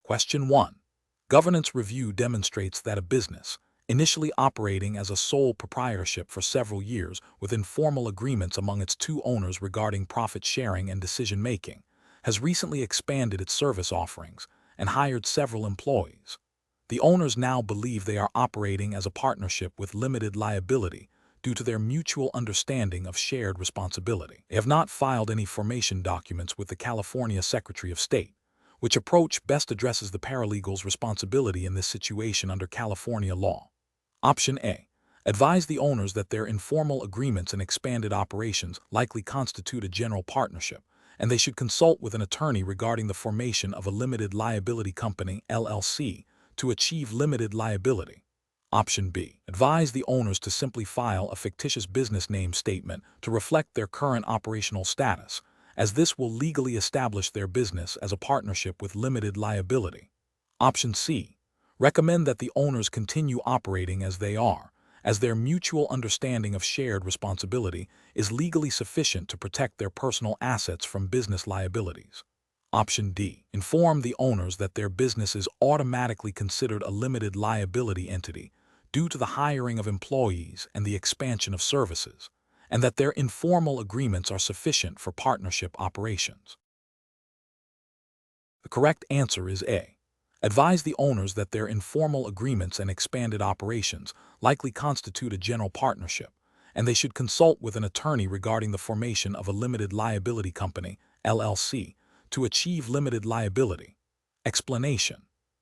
Question 1. Governance review demonstrates that a business, initially operating as a sole proprietorship for several years with informal agreements among its two owners regarding profit sharing and decision-making, has recently expanded its service offerings and hired several employees. The owners now believe they are operating as a partnership with limited liability due to their mutual understanding of shared responsibility. They have not filed any formation documents with the California Secretary of State, which approach best addresses the paralegal's responsibility in this situation under California law. Option A. Advise the owners that their informal agreements and expanded operations likely constitute a general partnership, and they should consult with an attorney regarding the formation of a limited liability company, LLC, to achieve limited liability. Option B. Advise the owners to simply file a fictitious business name statement to reflect their current operational status, as this will legally establish their business as a partnership with limited liability. Option C. Recommend that the owners continue operating as they are, as their mutual understanding of shared responsibility is legally sufficient to protect their personal assets from business liabilities. Option D. Inform the owners that their business is automatically considered a limited liability entity due to the hiring of employees and the expansion of services, and that their informal agreements are sufficient for partnership operations. The correct answer is A. Advise the owners that their informal agreements and expanded operations likely constitute a general partnership, and they should consult with an attorney regarding the formation of a limited liability company, LLC, to achieve limited liability. Explanation.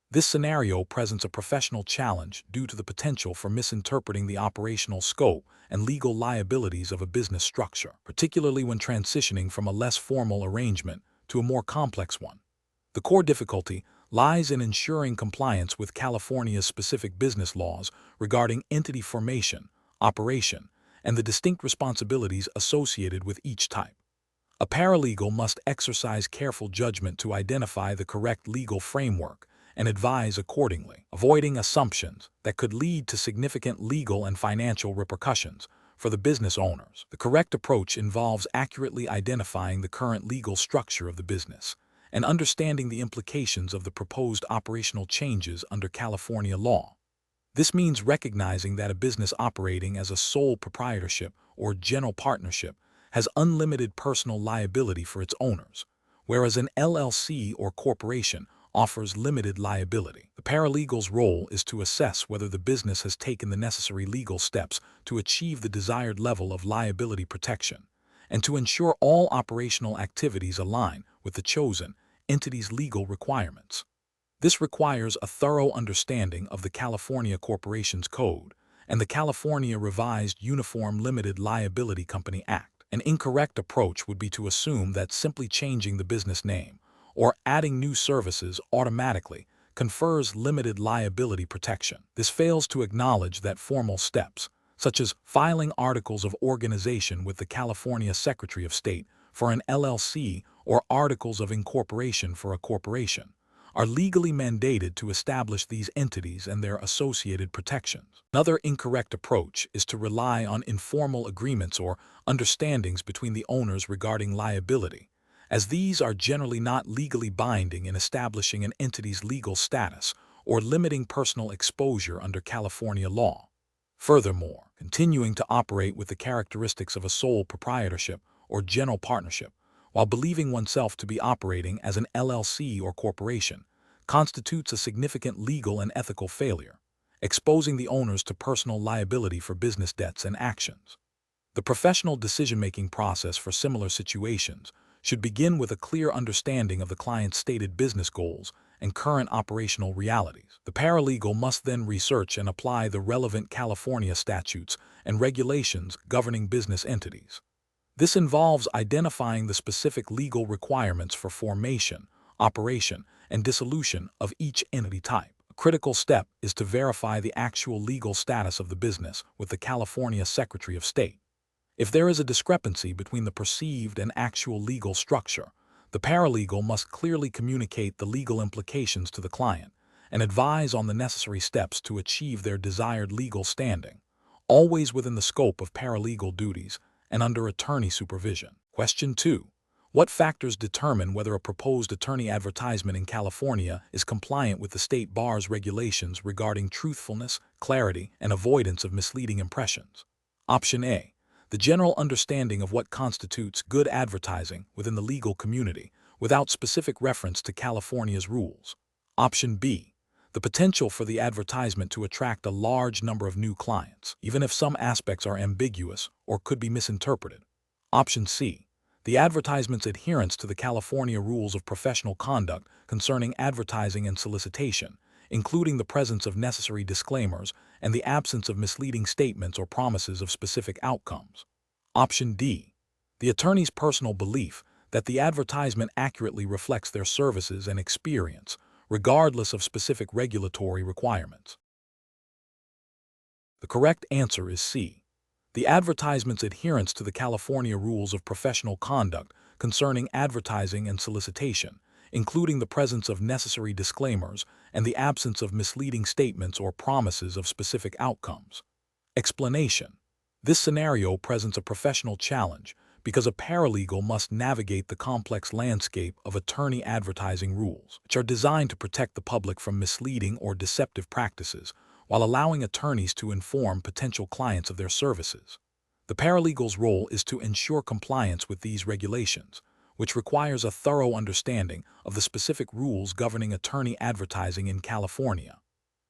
This scenario presents a professional challenge due to the potential for misinterpreting the operational scope and legal liabilities of a business structure, particularly when transitioning from a less formal arrangement to a more complex one. The core difficulty lies in ensuring compliance with California's specific business laws regarding entity formation, operation, and the distinct responsibilities associated with each type. A paralegal must exercise careful judgment to identify the correct legal framework and advise accordingly, avoiding assumptions that could lead to significant legal and financial repercussions for the business owners. The correct approach involves accurately identifying the current legal structure of the business and understanding the implications of the proposed operational changes under California law. This means recognizing that a business operating as a sole proprietorship or general partnership has unlimited personal liability for its owners, whereas an LLC or corporation offers limited liability. The paralegal's role is to assess whether the business has taken the necessary legal steps to achieve the desired level of liability protection, and to ensure all operational activities align with the chosen entity's legal requirements. This requires a thorough understanding of the California Corporations Code and the California Revised Uniform Limited Liability Company Act. An incorrect approach would be to assume that simply changing the business name or adding new services automatically confers limited liability protection. This fails to acknowledge that formal steps, such as filing articles of organization with the California Secretary of State for an LLC or articles of incorporation for a corporation, are legally mandated to establish these entities and their associated protections. Another incorrect approach is to rely on informal agreements or understandings between the owners regarding liability, as these are generally not legally binding in establishing an entity's legal status or limiting personal exposure under California law. Furthermore, continuing to operate with the characteristics of a sole proprietorship or general partnership, while believing oneself to be operating as an LLC or corporation, constitutes a significant legal and ethical failure, exposing the owners to personal liability for business debts and actions. The professional decision-making process for similar situations should begin with a clear understanding of the client's stated business goals and current operational realities. The paralegal must then research and apply the relevant California statutes and regulations governing business entities. This involves identifying the specific legal requirements for formation, operation, and dissolution of each entity type. A critical step is to verify the actual legal status of the business with the California Secretary of State. If there is a discrepancy between the perceived and actual legal structure, the paralegal must clearly communicate the legal implications to the client and advise on the necessary steps to achieve their desired legal standing, always within the scope of paralegal duties and under attorney supervision. Question 2. What factors determine whether a proposed attorney advertisement in California is compliant with the state bar's regulations regarding truthfulness, clarity, and avoidance of misleading impressions? Option A. The general understanding of what constitutes good advertising within the legal community, without specific reference to California's rules. Option B. The potential for the advertisement to attract a large number of new clients, even if some aspects are ambiguous or could be misinterpreted. Option C. The advertisement's adherence to the California rules of professional conduct concerning advertising and solicitation, including the presence of necessary disclaimers and the absence of misleading statements or promises of specific outcomes. Option D. The attorney's personal belief that the advertisement accurately reflects their services and experience, regardless of specific regulatory requirements. The correct answer is C. The advertisement's adherence to the California rules of professional conduct concerning advertising and solicitation, including the presence of necessary disclaimers and the absence of misleading statements or promises of specific outcomes. Explanation. This scenario presents a professional challenge because a paralegal must navigate the complex landscape of attorney advertising rules, which are designed to protect the public from misleading or deceptive practices, while allowing attorneys to inform potential clients of their services. The paralegal's role is to ensure compliance with these regulations, which requires a thorough understanding of the specific rules governing attorney advertising in California.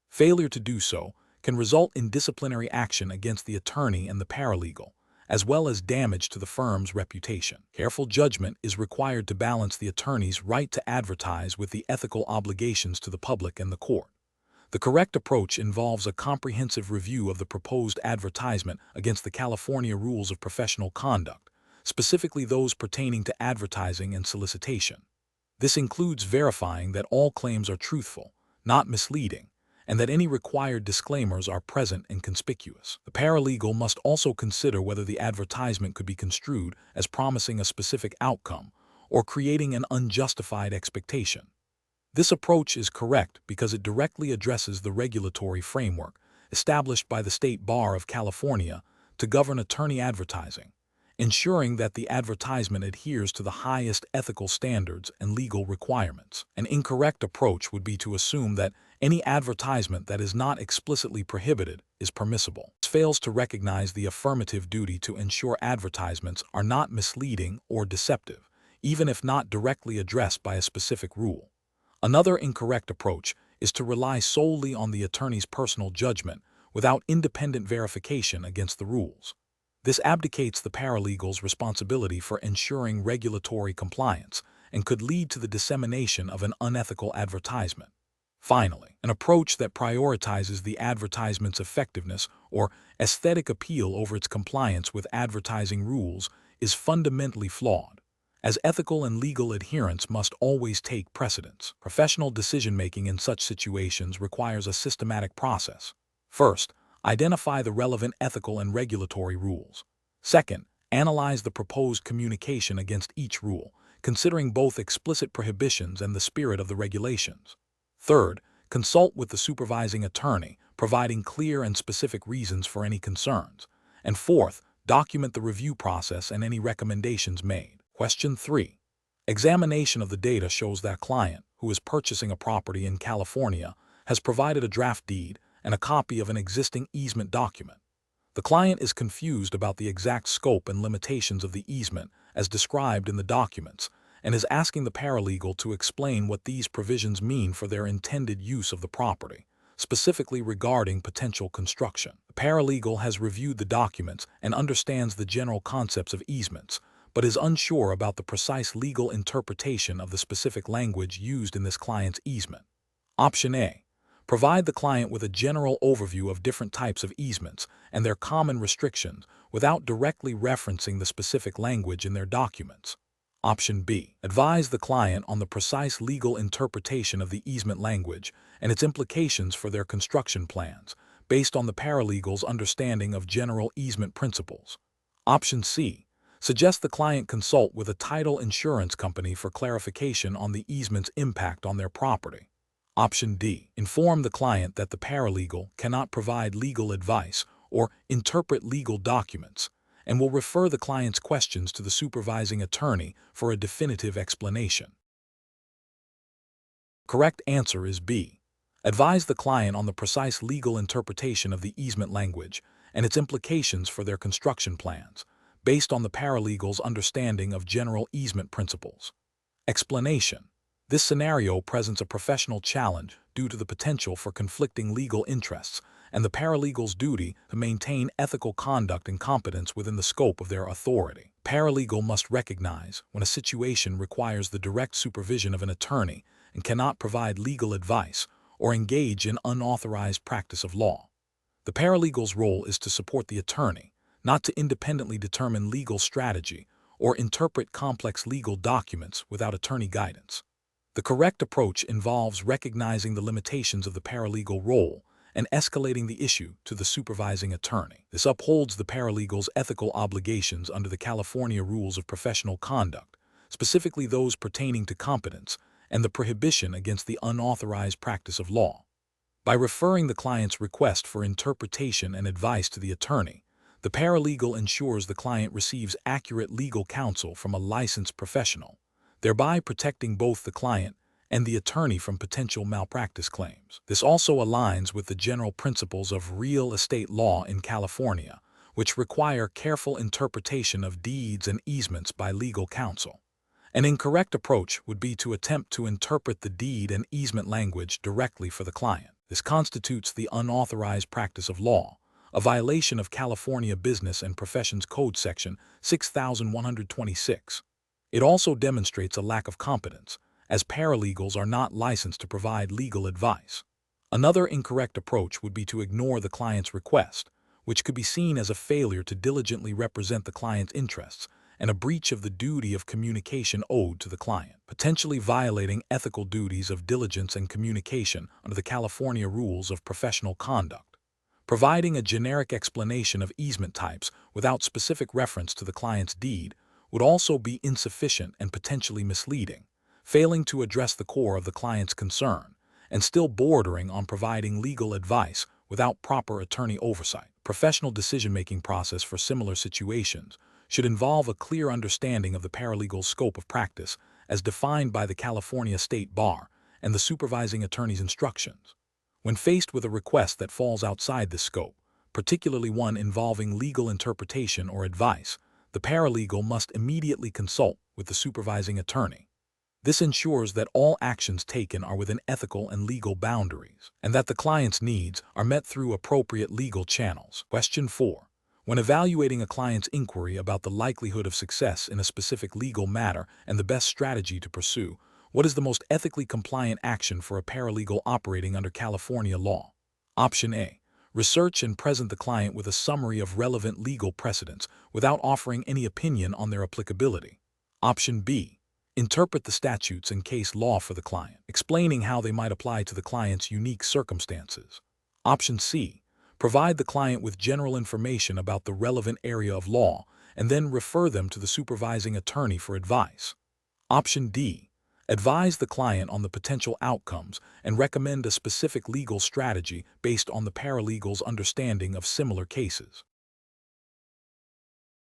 Failure to do so can result in disciplinary action against the attorney and the paralegal, as well as damage to the firm's reputation. Careful judgment is required to balance the attorney's right to advertise with the ethical obligations to the public and the court. The correct approach involves a comprehensive review of the proposed advertisement against the California rules of professional conduct, specifically those pertaining to advertising and solicitation. This includes verifying that all claims are truthful, not misleading, and that any required disclaimers are present and conspicuous. The paralegal must also consider whether the advertisement could be construed as promising a specific outcome or creating an unjustified expectation. This approach is correct because it directly addresses the regulatory framework established by the State Bar of California to govern attorney advertising, ensuring that the advertisement adheres to the highest ethical standards and legal requirements. An incorrect approach would be to assume that any advertisement that is not explicitly prohibited is permissible. This fails to recognize the affirmative duty to ensure advertisements are not misleading or deceptive, even if not directly addressed by a specific rule. Another incorrect approach is to rely solely on the attorney's personal judgment without independent verification against the rules. This abdicates the paralegal's responsibility for ensuring regulatory compliance and could lead to the dissemination of an unethical advertisement. Finally, an approach that prioritizes the advertisement's effectiveness or aesthetic appeal over its compliance with advertising rules is fundamentally flawed, as ethical and legal adherence must always take precedence. Professional decision-making in such situations requires a systematic process. First, identify the relevant ethical and regulatory rules. Second, analyze the proposed communication against each rule, considering both explicit prohibitions and the spirit of the regulations. Third, consult with the supervising attorney, providing clear and specific reasons for any concerns. And fourth, document the review process and any recommendations made. Question 3. Examination of the data shows that client, who is purchasing a property in California, has provided a draft deed and a copy of an existing easement document. The client is confused about the exact scope and limitations of the easement as described in the documents and is asking the paralegal to explain what these provisions mean for their intended use of the property, specifically regarding potential construction. The paralegal has reviewed the documents and understands the general concepts of easements, but is unsure about the precise legal interpretation of the specific language used in this client's easement. Option A. Provide the client with a general overview of different types of easements and their common restrictions without directly referencing the specific language in their documents. Option B. Advise the client on the precise legal interpretation of the easement language and its implications for their construction plans, based on the paralegal's understanding of general easement principles. Option C. Suggest the client consult with a title insurance company for clarification on the easement's impact on their property. Option D. Inform the client that the paralegal cannot provide legal advice or interpret legal documents, and will refer the client's questions to the supervising attorney for a definitive explanation. Correct answer is B. Advise the client on the precise legal interpretation of the easement language and its implications for their construction plans, based on the paralegal's understanding of general easement principles. Explanation. This scenario presents a professional challenge due to the potential for conflicting legal interests and the paralegal's duty to maintain ethical conduct and competence within the scope of their authority. Paralegal must recognize when a situation requires the direct supervision of an attorney and cannot provide legal advice or engage in unauthorized practice of law. The paralegal's role is to support the attorney, not to independently determine legal strategy or interpret complex legal documents without attorney guidance. The correct approach involves recognizing the limitations of the paralegal role and escalating the issue to the supervising attorney. This upholds the paralegal's ethical obligations under the California Rules of Professional Conduct, specifically those pertaining to competence and the prohibition against the unauthorized practice of law. By referring the client's request for interpretation and advice to the attorney, the paralegal ensures the client receives accurate legal counsel from a licensed professional, thereby protecting both the client and the attorney from potential malpractice claims. This also aligns with the general principles of real estate law in California, which require careful interpretation of deeds and easements by legal counsel. An incorrect approach would be to attempt to interpret the deed and easement language directly for the client. This constitutes the unauthorized practice of law, a violation of California Business and Professions Code Section 6126. It also demonstrates a lack of competence, as paralegals are not licensed to provide legal advice. Another incorrect approach would be to ignore the client's request, which could be seen as a failure to diligently represent the client's interests and a breach of the duty of communication owed to the client, potentially violating ethical duties of diligence and communication under the California Rules of Professional Conduct. Providing a generic explanation of easement types without specific reference to the client's deed would also be insufficient and potentially misleading, failing to address the core of the client's concern, and still bordering on providing legal advice without proper attorney oversight. Professional decision-making process for similar situations should involve a clear understanding of the paralegal's scope of practice as defined by the California State Bar and the supervising attorney's instructions. When faced with a request that falls outside this scope, particularly one involving legal interpretation or advice, the paralegal must immediately consult with the supervising attorney. This ensures that all actions taken are within ethical and legal boundaries, and that the client's needs are met through appropriate legal channels. Question 4. When evaluating a client's inquiry about the likelihood of success in a specific legal matter and the best strategy to pursue, what is the most ethically compliant action for a paralegal operating under California law? Option A. Research and present the client with a summary of relevant legal precedents without offering any opinion on their applicability. Option B. Interpret the statutes and case law for the client, explaining how they might apply to the client's unique circumstances. Option C. Provide the client with general information about the relevant area of law and then refer them to the supervising attorney for advice. Option D. Advise the client on the potential outcomes and recommend a specific legal strategy based on the paralegal's understanding of similar cases.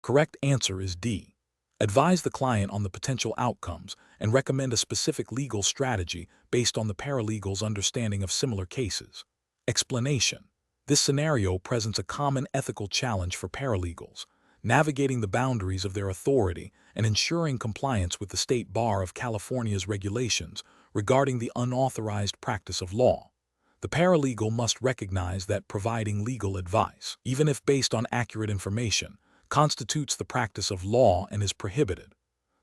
Correct answer is D. Advise the client on the potential outcomes and recommend a specific legal strategy based on the paralegal's understanding of similar cases. Explanation. This scenario presents a common ethical challenge for paralegals, navigating the boundaries of their authority and ensuring compliance with the State Bar of California's regulations regarding the unauthorized practice of law. The paralegal must recognize that providing legal advice, even if based on accurate information, constitutes the practice of law and is prohibited.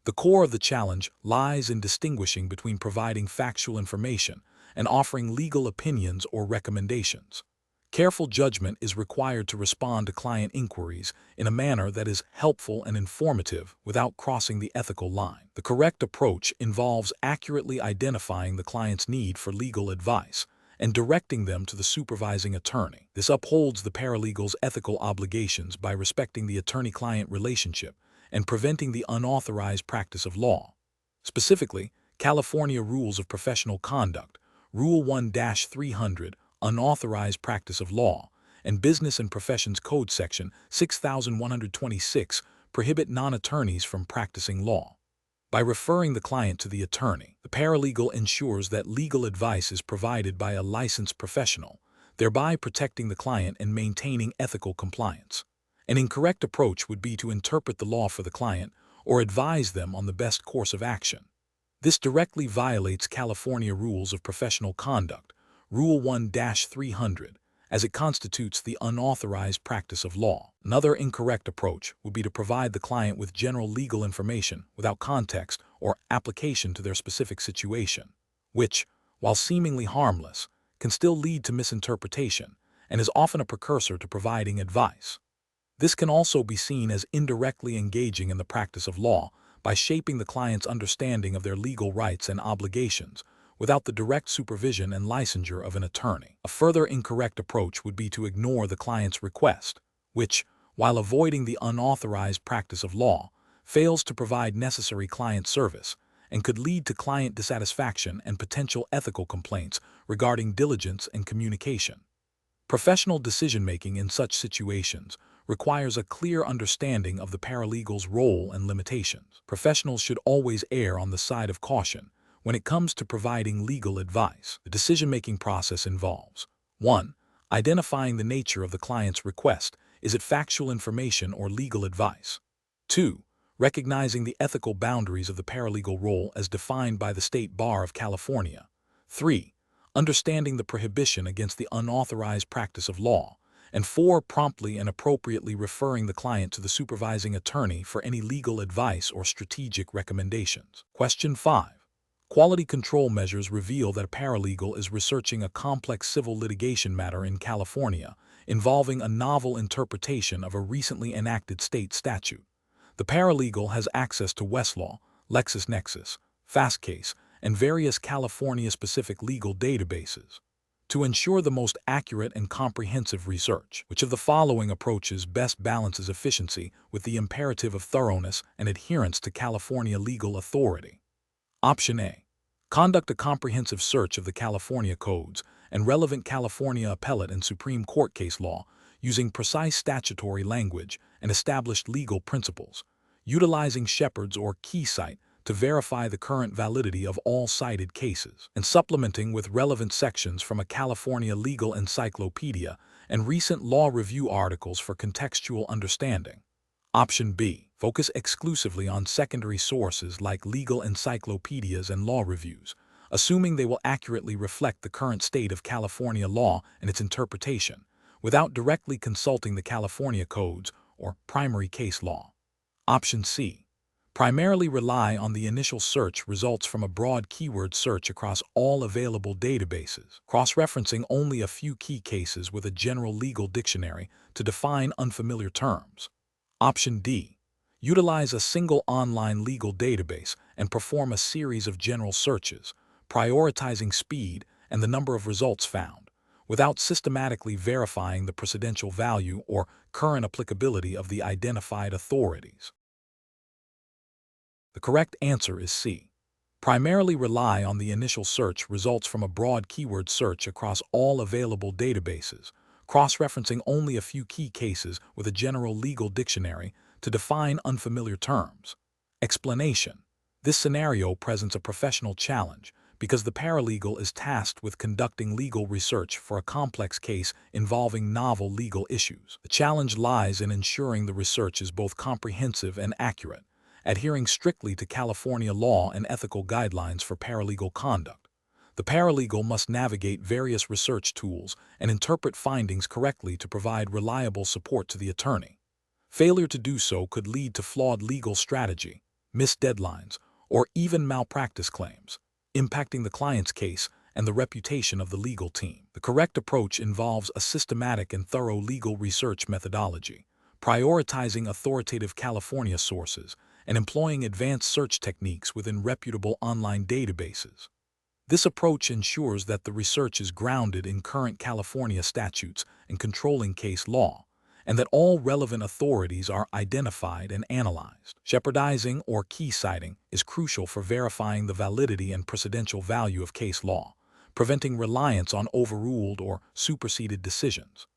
The core of the challenge lies in distinguishing between providing factual information and offering legal opinions or recommendations. Careful judgment is required to respond to client inquiries in a manner that is helpful and informative without crossing the ethical line. The correct approach involves accurately identifying the client's need for legal advice and directing them to the supervising attorney. This upholds the paralegal's ethical obligations by respecting the attorney-client relationship and preventing the unauthorized practice of law. Specifically, California Rules of Professional Conduct, Rule 1-300, Unauthorized Practice of Law, and Business and Professions Code Section 6126 prohibit non-attorneys from practicing law. By referring the client to the attorney, the paralegal ensures that legal advice is provided by a licensed professional, thereby protecting the client and maintaining ethical compliance. An incorrect approach would be to interpret the law for the client or advise them on the best course of action. This directly violates California Rules of Professional Conduct, Rule 1-300, as it constitutes the unauthorized practice of law. Another incorrect approach would be to provide the client with general legal information without context or application to their specific situation, which, while seemingly harmless, can still lead to misinterpretation and is often a precursor to providing advice. This can also be seen as indirectly engaging in the practice of law by shaping the client's understanding of their legal rights and obligations without the direct supervision and licensure of an attorney. A further incorrect approach would be to ignore the client's request, which, while avoiding the unauthorized practice of law, fails to provide necessary client service and could lead to client dissatisfaction and potential ethical complaints regarding diligence and communication. Professional decision-making in such situations requires a clear understanding of the paralegal's role and limitations. Professionals should always err on the side of caution when it comes to providing legal advice. The decision-making process involves 1. Identifying the nature of the client's request. Is it factual information or legal advice? 2. Recognizing the ethical boundaries of the paralegal role as defined by the State Bar of California. 3. Understanding the prohibition against the unauthorized practice of law. And 4. Promptly and appropriately referring the client to the supervising attorney for any legal advice or strategic recommendations. Question 5. Quality control measures reveal that a paralegal is researching a complex civil litigation matter in California involving a novel interpretation of a recently enacted state statute. The paralegal has access to Westlaw, LexisNexis, Fastcase, and various California-specific legal databases. To ensure the most accurate and comprehensive research, which of the following approaches best balances efficiency with the imperative of thoroughness and adherence to California legal authority? Option A. Conduct a comprehensive search of the California codes and relevant California appellate and Supreme Court case law using precise statutory language and established legal principles, utilizing Shepard's or KeyCite to verify the current validity of all cited cases, and supplementing with relevant sections from a California legal encyclopedia and recent law review articles for contextual understanding. Option B. Focus exclusively on secondary sources like legal encyclopedias and law reviews, assuming they will accurately reflect the current state of California law and its interpretation, without directly consulting the California codes or primary case law. Option C. Primarily rely on the initial search results from a broad keyword search across all available databases, cross-referencing only a few key cases with a general legal dictionary to define unfamiliar terms. Option D. Utilize a single online legal database and perform a series of general searches, prioritizing speed and the number of results found, without systematically verifying the precedential value or current applicability of the identified authorities. The correct answer is C. Primarily rely on the initial search results from a broad keyword search across all available databases, cross-referencing only a few key cases with a general legal dictionary to define unfamiliar terms. Explanation. This scenario presents a professional challenge because the paralegal is tasked with conducting legal research for a complex case involving novel legal issues. The challenge lies in ensuring the research is both comprehensive and accurate, adhering strictly to California law and ethical guidelines for paralegal conduct. The paralegal must navigate various research tools and interpret findings correctly to provide reliable support to the attorney. Failure to do so could lead to flawed legal strategy, missed deadlines, or even malpractice claims, impacting the client's case and the reputation of the legal team. The correct approach involves a systematic and thorough legal research methodology, prioritizing authoritative California sources, and employing advanced search techniques within reputable online databases. This approach ensures that the research is grounded in current California statutes and controlling case law, and that all relevant authorities are identified and analyzed. Shepardizing or key citing is crucial for verifying the validity and precedential value of case law, preventing reliance on overruled or superseded decisions.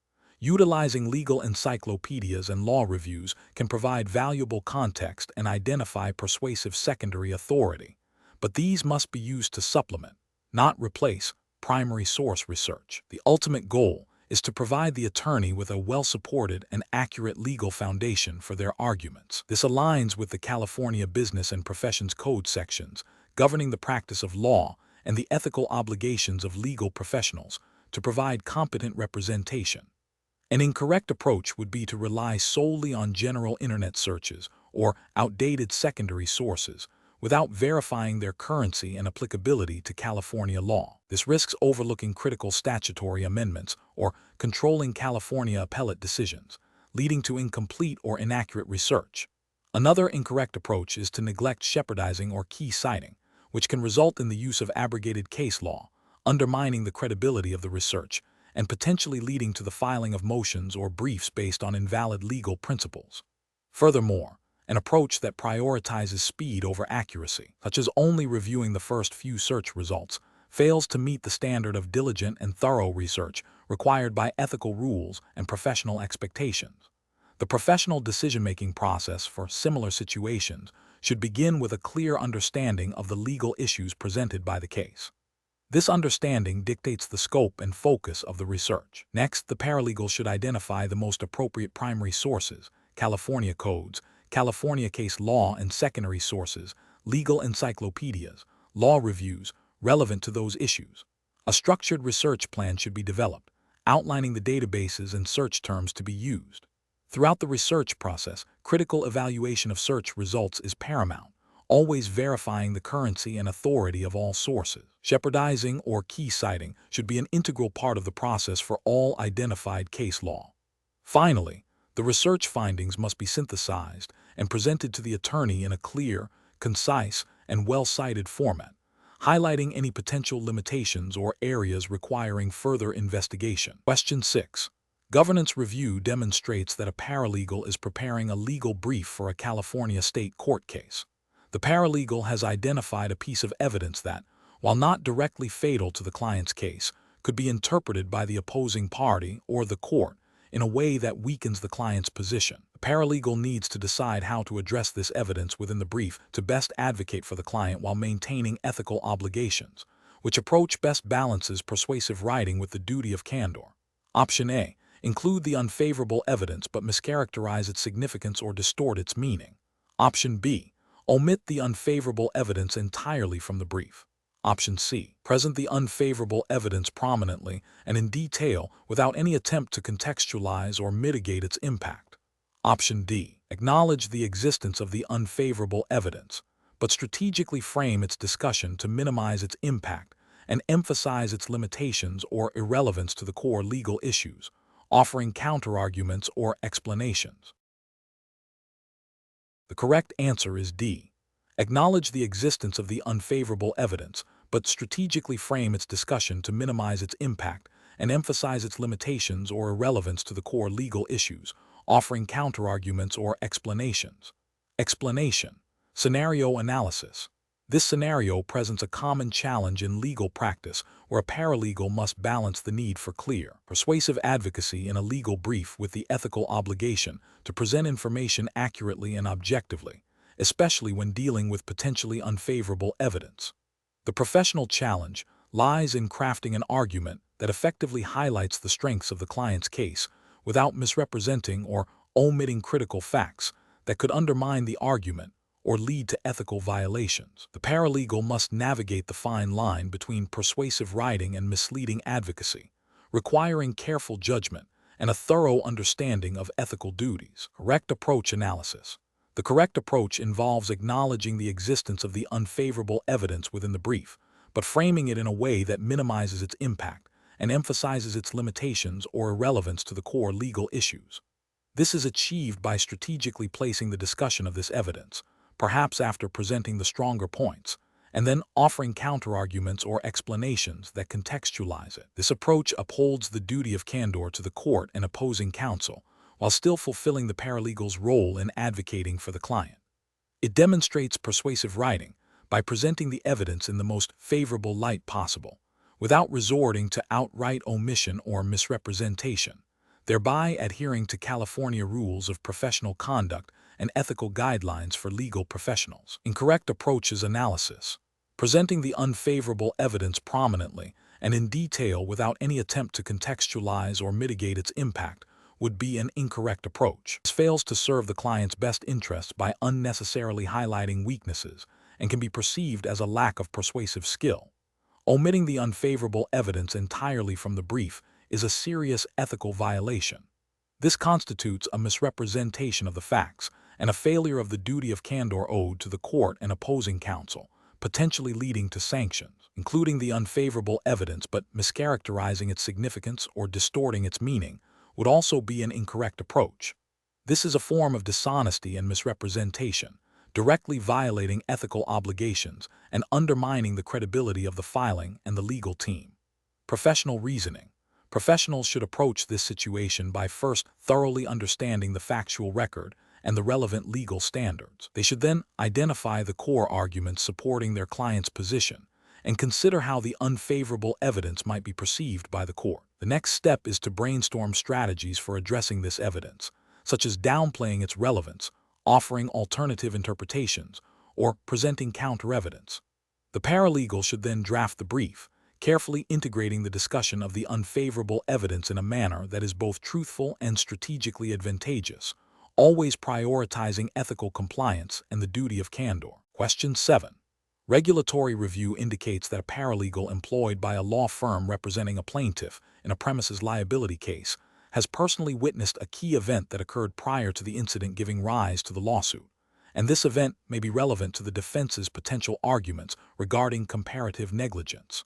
Utilizing legal encyclopedias and law reviews can provide valuable context and identify persuasive secondary authority, but these must be used to supplement, not replace, primary source research. The ultimate goal is to provide the attorney with a well-supported and accurate legal foundation for their arguments. This aligns with the California Business and Professions Code sections governing the practice of law and the ethical obligations of legal professionals to provide competent representation. An incorrect approach would be to rely solely on general internet searches or outdated secondary sources without verifying their currency and applicability to California law. This risks overlooking critical statutory amendments or controlling California appellate decisions, leading to incomplete or inaccurate research. Another incorrect approach is to neglect shepherdizing or key citing, which can result in the use of abrogated case law, undermining the credibility of the research and potentially leading to the filing of motions or briefs based on invalid legal principles. Furthermore, an approach that prioritizes speed over accuracy, such as only reviewing the first few search results, fails to meet the standard of diligent and thorough research required by ethical rules and professional expectations. The professional decision-making process for similar situations should begin with a clear understanding of the legal issues presented by the case. This understanding dictates the scope and focus of the research. Next, the paralegal should identify the most appropriate primary sources, California codes, California case law and secondary sources, legal encyclopedias, law reviews relevant to those issues. A structured research plan should be developed, outlining the databases and search terms to be used. Throughout the research process, critical evaluation of search results is paramount, always verifying the currency and authority of all sources. Shepherdizing or key citing should be an integral part of the process for all identified case law. Finally, the research findings must be synthesized and presented to the attorney in a clear, concise, and well-cited format, highlighting any potential limitations or areas requiring further investigation. Question 6. Governance review demonstrates that a paralegal is preparing a legal brief for a California state court case. The paralegal has identified a piece of evidence that, while not directly fatal to the client's case, could be interpreted by the opposing party or the court in a way that weakens the client's position. The paralegal needs to decide how to address this evidence within the brief to best advocate for the client while maintaining ethical obligations. Which approach best balances persuasive writing with the duty of candor? Option A. Include the unfavorable evidence but mischaracterize its significance or distort its meaning. Option B. Omit the unfavorable evidence entirely from the brief. Option C. Present the unfavorable evidence prominently and in detail without any attempt to contextualize or mitigate its impact. Option D. Acknowledge the existence of the unfavorable evidence, but strategically frame its discussion to minimize its impact and emphasize its limitations or irrelevance to the core legal issues, offering counterarguments or explanations. The correct answer is D. Acknowledge the existence of the unfavorable evidence, but strategically frame its discussion to minimize its impact and emphasize its limitations or irrelevance to the core legal issues, offering counterarguments or explanations. Explanation. Scenario analysis. This scenario presents a common challenge in legal practice where a paralegal must balance the need for clear, persuasive advocacy in a legal brief with the ethical obligation to present information accurately and objectively, especially when dealing with potentially unfavorable evidence. The professional challenge lies in crafting an argument that effectively highlights the strengths of the client's case without misrepresenting or omitting critical facts that could undermine the argument or lead to ethical violations. The paralegal must navigate the fine line between persuasive writing and misleading advocacy, requiring careful judgment and a thorough understanding of ethical duties. Correct approach analysis. The correct approach involves acknowledging the existence of the unfavorable evidence within the brief, but framing it in a way that minimizes its impact and emphasizes its limitations or irrelevance to the core legal issues. This is achieved by strategically placing the discussion of this evidence, perhaps after presenting the stronger points, and then offering counterarguments or explanations that contextualize it. This approach upholds the duty of candor to the court and opposing counsel, while still fulfilling the paralegal's role in advocating for the client. It demonstrates persuasive writing by presenting the evidence in the most favorable light possible, without resorting to outright omission or misrepresentation. thereby adhering to California rules of professional conduct and ethical guidelines for legal professionals. Incorrect approach is analysis. Presenting the unfavorable evidence prominently and in detail without any attempt to contextualize or mitigate its impact would be an incorrect approach. This fails to serve the client's best interests by unnecessarily highlighting weaknesses and can be perceived as a lack of persuasive skill. Omitting the unfavorable evidence entirely from the brief is a serious ethical violation. This constitutes a misrepresentation of the facts and a failure of the duty of candor owed to the court and opposing counsel, potentially leading to sanctions. Including the unfavorable evidence but mischaracterizing its significance or distorting its meaning would also be an incorrect approach. This is a form of dishonesty and misrepresentation, directly violating ethical obligations and undermining the credibility of the filing and the legal team. Professional reasoning. Professionals should approach this situation by first thoroughly understanding the factual record and the relevant legal standards. They should then identify the core arguments supporting their client's position and consider how the unfavorable evidence might be perceived by the court. The next step is to brainstorm strategies for addressing this evidence, such as downplaying its relevance, offering alternative interpretations, or presenting counter-evidence. The paralegal should then draft the brief, carefully integrating the discussion of the unfavorable evidence in a manner that is both truthful and strategically advantageous, always prioritizing ethical compliance and the duty of candor. Question 7. Regulatory review indicates that a paralegal employed by a law firm representing a plaintiff in a premises liability case has personally witnessed a key event that occurred prior to the incident giving rise to the lawsuit, and this event may be relevant to the defense's potential arguments regarding comparative negligence.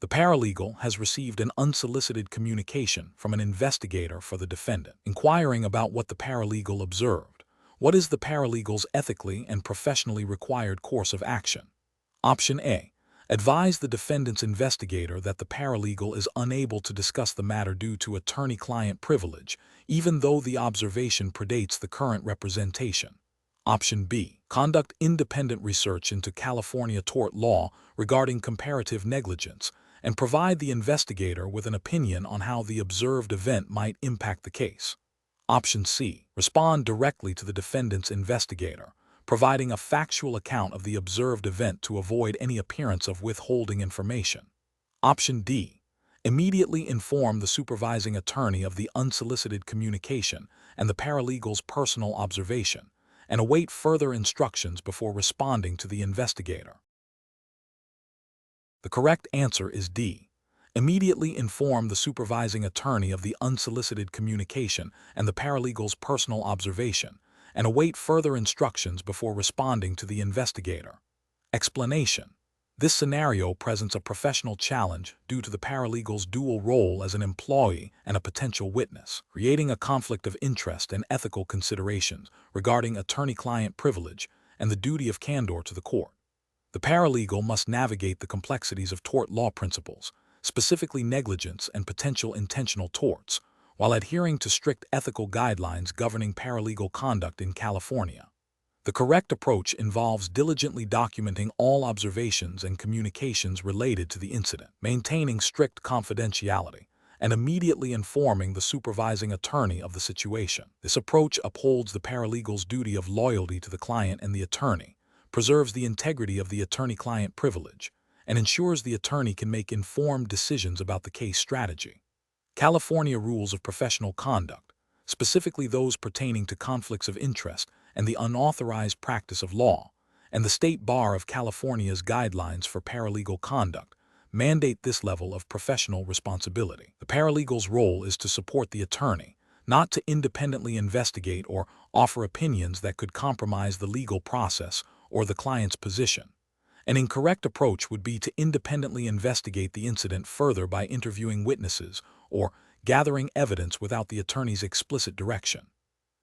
The paralegal has received an unsolicited communication from an investigator for the defendant, inquiring about what the paralegal observed. What is the paralegal's ethically and professionally required course of action? Option A. Advise the defendant's investigator that the paralegal is unable to discuss the matter due to attorney-client privilege, even though the observation predates the current representation. Option B. Conduct independent research into California tort law regarding comparative negligence and provide the investigator with an opinion on how the observed event might impact the case. Option C. Respond directly to the defendant's investigator, providing a factual account of the observed event to avoid any appearance of withholding information. Option D. Immediately inform the supervising attorney of the unsolicited communication and the paralegal's personal observation, and await further instructions before responding to the investigator. The correct answer is D. Immediately inform the supervising attorney of the unsolicited communication and the paralegal's personal observation, and await further instructions before responding to the investigator. Explanation. This scenario presents a professional challenge due to the paralegal's dual role as an employee and a potential witness, creating a conflict of interest and ethical considerations regarding attorney-client privilege and the duty of candor to the court. The paralegal must navigate the complexities of tort law principles, specifically negligence and potential intentional torts, while adhering to strict ethical guidelines governing paralegal conduct in California. The correct approach involves diligently documenting all observations and communications related to the incident, maintaining strict confidentiality, and immediately informing the supervising attorney of the situation. This approach upholds the paralegal's duty of loyalty to the client and the attorney, preserves the integrity of the attorney-client privilege, and ensures the attorney can make informed decisions about the case strategy. California rules of professional conduct, specifically those pertaining to conflicts of interest and the unauthorized practice of law, and the State Bar of California's guidelines for paralegal conduct, mandate this level of professional responsibility. The paralegal's role is to support the attorney, not to independently investigate or offer opinions that could compromise the legal process or the client's position. An incorrect approach would be to independently investigate the incident further by interviewing witnesses or gathering evidence without the attorney's explicit direction.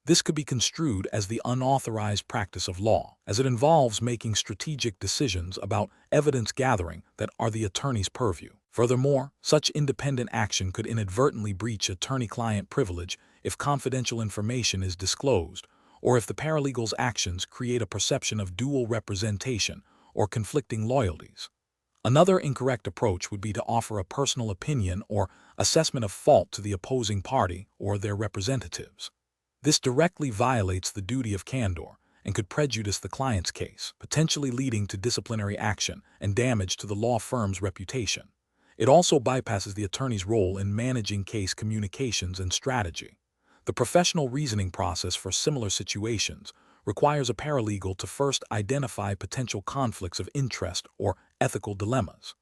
This could be construed as the unauthorized practice of law, as it involves making strategic decisions about evidence gathering that are the attorney's purview. Furthermore, such independent action could inadvertently breach attorney-client privilege if confidential information is disclosed, or if the paralegal's actions create a perception of dual representation or conflicting loyalties. Another incorrect approach would be to offer a personal opinion or assessment of fault to the opposing party or their representatives. This directly violates the duty of candor and could prejudice the client's case, potentially leading to disciplinary action and damage to the law firm's reputation. It also bypasses the attorney's role in managing case communications and strategy. The professional reasoning process for similar situations requires a paralegal to first identify potential conflicts of interest or ethical dilemmas.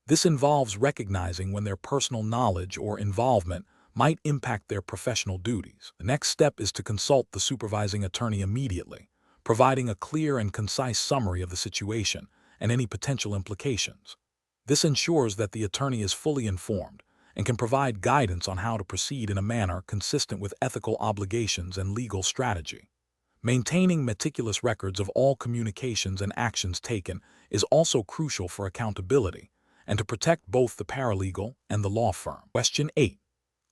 This involves recognizing when their personal knowledge or involvement might impact their professional duties. The next step is to consult the supervising attorney immediately, providing a clear and concise summary of the situation and any potential implications. This ensures that the attorney is fully informed and can provide guidance on how to proceed in a manner consistent with ethical obligations and legal strategy. Maintaining meticulous records of all communications and actions taken is also crucial for accountability and to protect both the paralegal and the law firm. Question 8.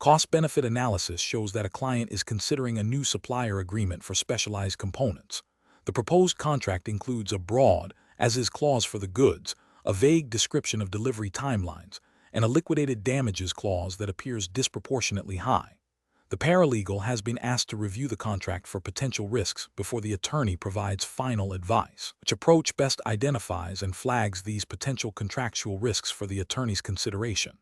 Cost-benefit analysis shows that a client is considering a new supplier agreement for specialized components. The proposed contract includes a broad, as-is clause for the goods, a vague description of delivery timelines, and a liquidated damages clause that appears disproportionately high. The paralegal has been asked to review the contract for potential risks before the attorney provides final advice. Which approach best identifies and flags these potential contractual risks for the attorney's consideration?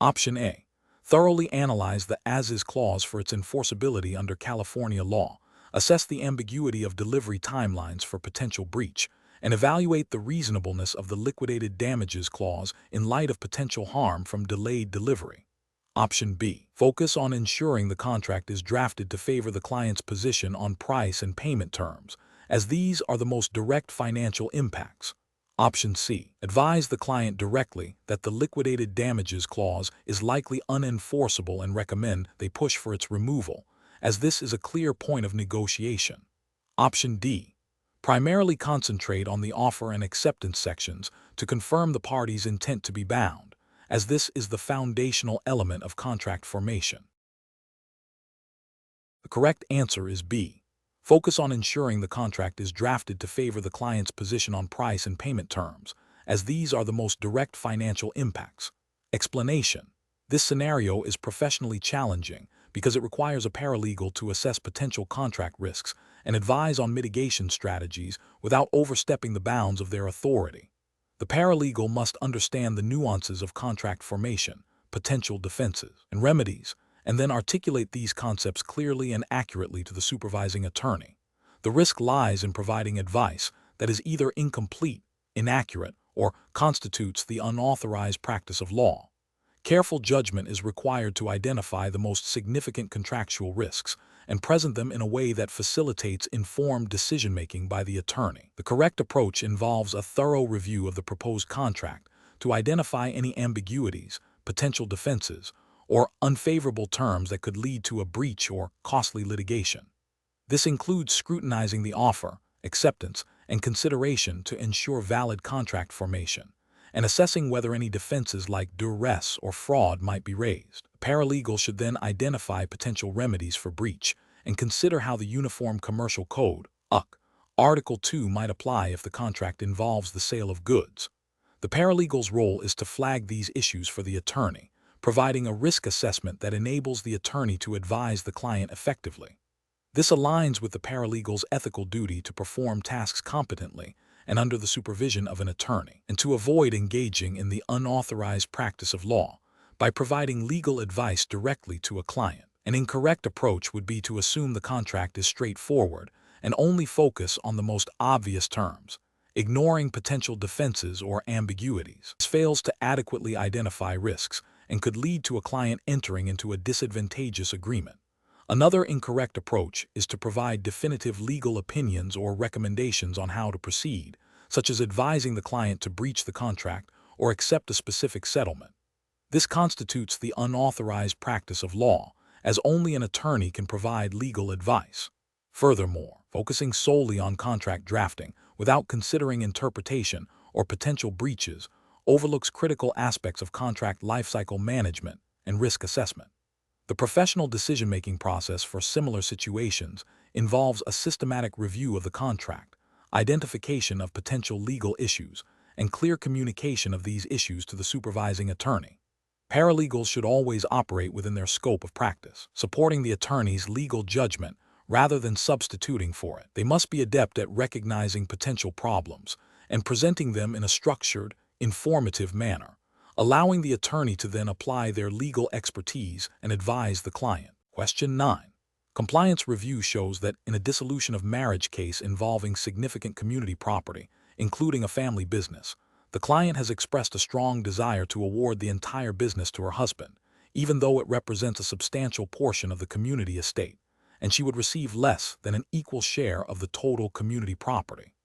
Option A. Thoroughly analyze the as-is clause for its enforceability under California law, assess the ambiguity of delivery timelines for potential breach, and evaluate the reasonableness of the liquidated damages clause in light of potential harm from delayed delivery. Option B. Focus on ensuring the contract is drafted to favor the client's position on price and payment terms, as these are the most direct financial impacts. Option C. Advise the client directly that the liquidated damages clause is likely unenforceable and recommend they push for its removal, as this is a clear point of negotiation. Option D. Primarily concentrate on the offer and acceptance sections to confirm the party's intent to be bound, as this is the foundational element of contract formation. The correct answer is B. Focus on ensuring the contract is drafted to favor the client's position on price and payment terms, as these are the most direct financial impacts. Explanation: this scenario is professionally challenging because it requires a paralegal to assess potential contract risks and advise on mitigation strategies without overstepping the bounds of their authority. The paralegal must understand the nuances of contract formation, potential defenses, and remedies, and then articulate these concepts clearly and accurately to the supervising attorney. The risk lies in providing advice that is either incomplete, inaccurate, or constitutes the unauthorized practice of law. Careful judgment is required to identify the most significant contractual risks and present them in a way that facilitates informed decision-making by the attorney. The correct approach involves a thorough review of the proposed contract to identify any ambiguities, potential defenses, or unfavorable terms that could lead to a breach or costly litigation. This includes scrutinizing the offer, acceptance, and consideration to ensure valid contract formation, and assessing whether any defenses like duress or fraud might be raised. A paralegal should then identify potential remedies for breach and consider how the Uniform Commercial Code, UCC, Article 2 might apply if the contract involves the sale of goods. The paralegal's role is to flag these issues for the attorney, providing a risk assessment that enables the attorney to advise the client effectively. This aligns with the paralegal's ethical duty to perform tasks competently and under the supervision of an attorney, and to avoid engaging in the unauthorized practice of law by providing legal advice directly to a client. An incorrect approach would be to assume the contract is straightforward and only focus on the most obvious terms, ignoring potential defenses or ambiguities. This fails to adequately identify risks and could lead to a client entering into a disadvantageous agreement. Another incorrect approach is to provide definitive legal opinions or recommendations on how to proceed, such as advising the client to breach the contract or accept a specific settlement. This constitutes the unauthorized practice of law, as only an attorney can provide legal advice. Furthermore, focusing solely on contract drafting without considering interpretation or potential breaches overlooks critical aspects of contract lifecycle management and risk assessment. The professional decision-making process for similar situations involves a systematic review of the contract, identification of potential legal issues, and clear communication of these issues to the supervising attorney. Paralegals should always operate within their scope of practice, supporting the attorney's legal judgment rather than substituting for it. They must be adept at recognizing potential problems and presenting them in a structured, informative manner, allowing the attorney to then apply their legal expertise and advise the client. Question 9. Compliance review shows that in a dissolution of marriage case involving significant community property, including a family business, the client has expressed a strong desire to award the entire business to her husband, even though it represents a substantial portion of the community estate, and she would receive less than an equal share of the total community property.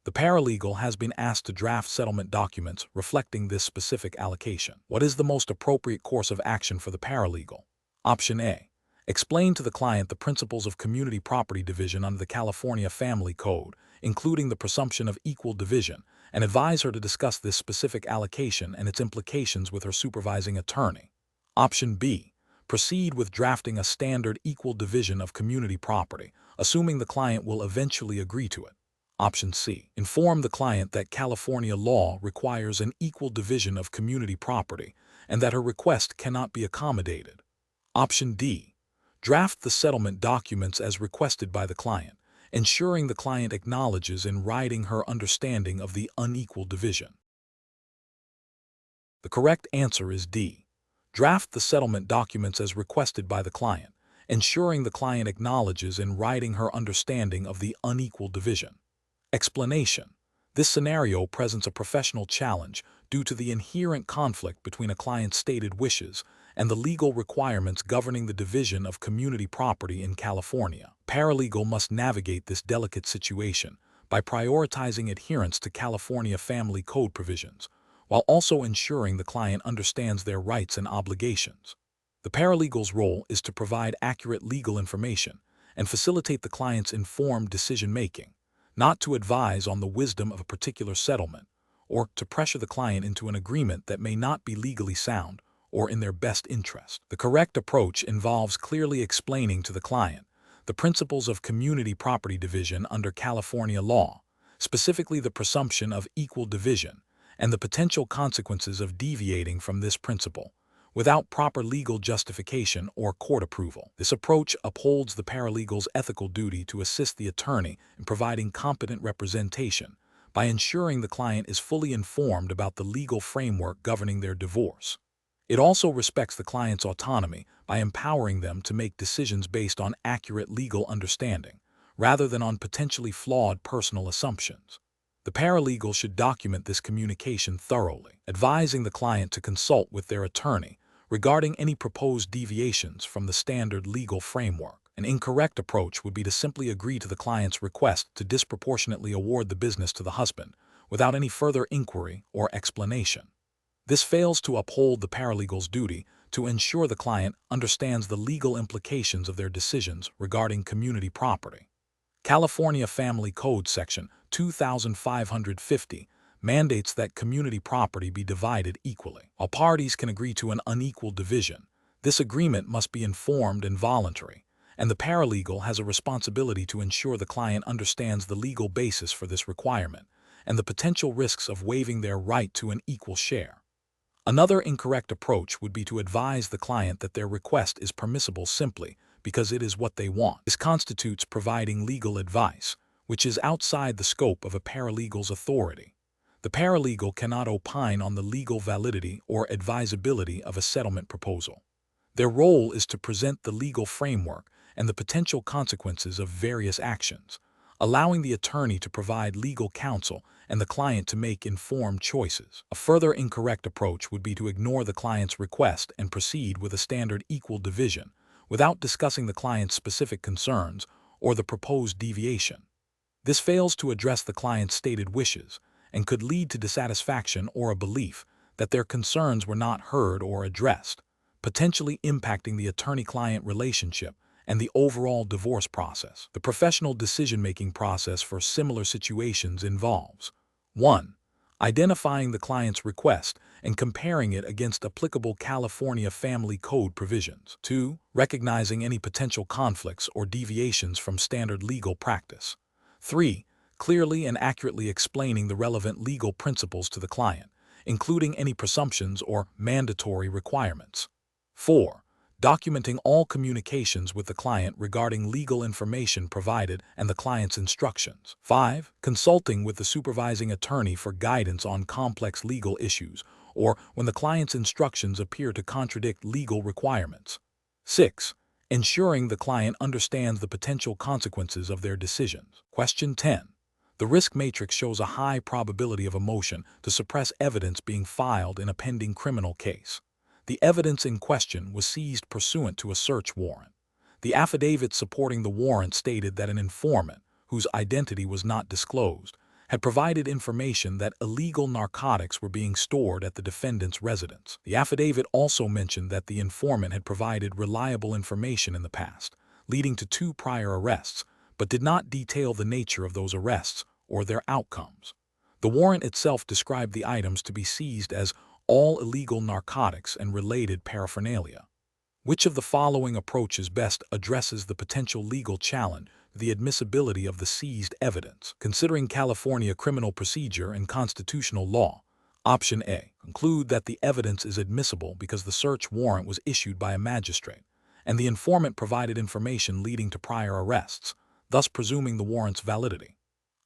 The paralegal has been asked to draft settlement documents reflecting this specific allocation. What is the most appropriate course of action for the paralegal? Option A. Explain to the client the principles of community property division under the California Family Code, including the presumption of equal division, and advise her to discuss this specific allocation and its implications with her supervising attorney. Option B. Proceed with drafting a standard equal division of community property, assuming the client will eventually agree to it. Option C. Inform the client that California law requires an equal division of community property and that her request cannot be accommodated. Option D. Draft the settlement documents as requested by the client, ensuring the client acknowledges in writing her understanding of the unequal division. The correct answer is D. Draft the settlement documents as requested by the client, ensuring the client acknowledges in writing her understanding of the unequal division. Explanation. This scenario presents a professional challenge due to the inherent conflict between a client's stated wishes and the legal requirements governing the division of community property in California. Paralegal must navigate this delicate situation by prioritizing adherence to California Family Code provisions, while also ensuring the client understands their rights and obligations. The paralegal's role is to provide accurate legal information and facilitate the client's informed decision-making, not to advise on the wisdom of a particular settlement, or to pressure the client into an agreement that may not be legally sound or in their best interest. The correct approach involves clearly explaining to the client the principles of community property division under California law, specifically the presumption of equal division, and the potential consequences of deviating from this principle, without proper legal justification or court approval. This approach upholds the paralegal's ethical duty to assist the attorney in providing competent representation by ensuring the client is fully informed about the legal framework governing their divorce. It also respects the client's autonomy by empowering them to make decisions based on accurate legal understanding, rather than on potentially flawed personal assumptions. The paralegal should document this communication thoroughly, advising the client to consult with their attorney regarding any proposed deviations from the standard legal framework. An incorrect approach would be to simply agree to the client's request to disproportionately award the business to the husband without any further inquiry or explanation. This fails to uphold the paralegal's duty to ensure the client understands the legal implications of their decisions regarding community property. California Family Code Section 2550 mandates that community property be divided equally. While parties can agree to an unequal division, this agreement must be informed and voluntary, and the paralegal has a responsibility to ensure the client understands the legal basis for this requirement and the potential risks of waiving their right to an equal share. Another incorrect approach would be to advise the client that their request is permissible simply because it is what they want. This constitutes providing legal advice, which is outside the scope of a paralegal's authority. The paralegal cannot opine on the legal validity or advisability of a settlement proposal. Their role is to present the legal framework and the potential consequences of various actions, allowing the attorney to provide legal counsel and the client to make informed choices. A further incorrect approach would be to ignore the client's request and proceed with a standard equal division without discussing the client's specific concerns or the proposed deviation. This fails to address the client's stated wishes and could lead to dissatisfaction or a belief that their concerns were not heard or addressed, potentially impacting the attorney-client relationship and the overall divorce process. The professional decision-making process for similar situations involves 1. Identifying the client's request and comparing it against applicable California Family Code provisions. 2. Recognizing any potential conflicts or deviations from standard legal practice. 3. clearly and accurately explaining the relevant legal principles to the client, including any presumptions or mandatory requirements. 4. Documenting all communications with the client regarding legal information provided and the client's instructions. 5. Consulting with the supervising attorney for guidance on complex legal issues or when the client's instructions appear to contradict legal requirements. 6. Ensuring the client understands the potential consequences of their decisions. Question 10. The risk matrix shows a high probability of a motion to suppress evidence being filed in a pending criminal case. The evidence in question was seized pursuant to a search warrant. The affidavit supporting the warrant stated that an informant, whose identity was not disclosed, had provided information that illegal narcotics were being stored at the defendant's residence. The affidavit also mentioned that the informant had provided reliable information in the past, leading to 2 prior arrests, but did not detail the nature of those arrests or their outcomes. The warrant itself described the items to be seized as all illegal narcotics and related paraphernalia. Which of the following approaches best addresses the potential legal challenge to the admissibility of the seized evidence? Considering California criminal procedure and constitutional law, option A, conclude that the evidence is admissible because the search warrant was issued by a magistrate, and the informant provided information leading to prior arrests, thus presuming the warrant's validity.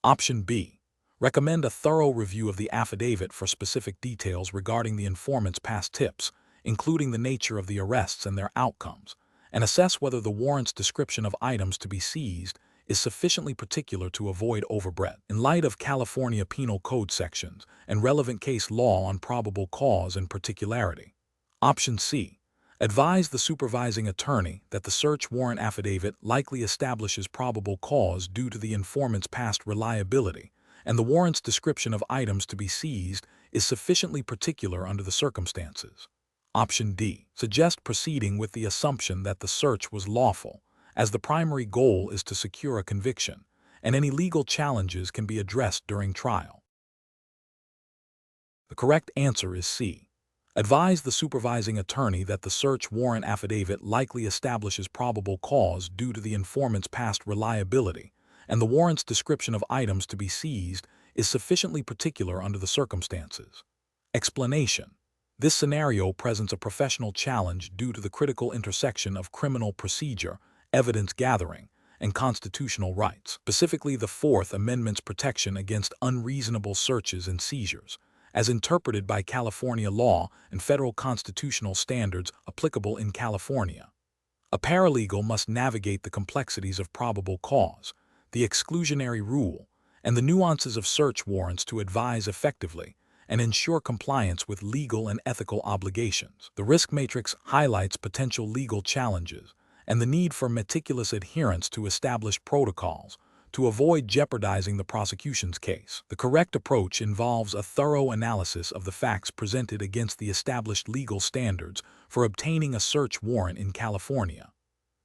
Option B, recommend a thorough review of the affidavit for specific details regarding the informant's past tips, including the nature of the arrests and their outcomes, and assess whether the warrant's description of items to be seized is sufficiently particular to avoid overbreadth. In light of California Penal Code sections and relevant case law on probable cause and particularity. Option C, advise the supervising attorney that the search warrant affidavit likely establishes probable cause due to the informant's past reliability, and the warrant's description of items to be seized is sufficiently particular under the circumstances. Option D, suggest proceeding with the assumption that the search was lawful, as the primary goal is to secure a conviction, and any legal challenges can be addressed during trial. The correct answer is C. Advise the supervising attorney that the search warrant affidavit likely establishes probable cause due to the informant's past reliability, and the warrant's description of items to be seized is sufficiently particular under the circumstances. Explanation. This scenario presents a professional challenge due to the critical intersection of criminal procedure, evidence gathering, and constitutional rights, specifically the Fourth Amendment's protection against unreasonable searches and seizures, as interpreted by California law and federal constitutional standards applicable in California. A paralegal must navigate the complexities of probable cause, the exclusionary rule, and the nuances of search warrants to advise effectively and ensure compliance with legal and ethical obligations. The risk matrix highlights potential legal challenges and the need for meticulous adherence to established protocols to avoid jeopardizing the prosecution's case. The correct approach involves a thorough analysis of the facts presented against the established legal standards for obtaining a search warrant in California.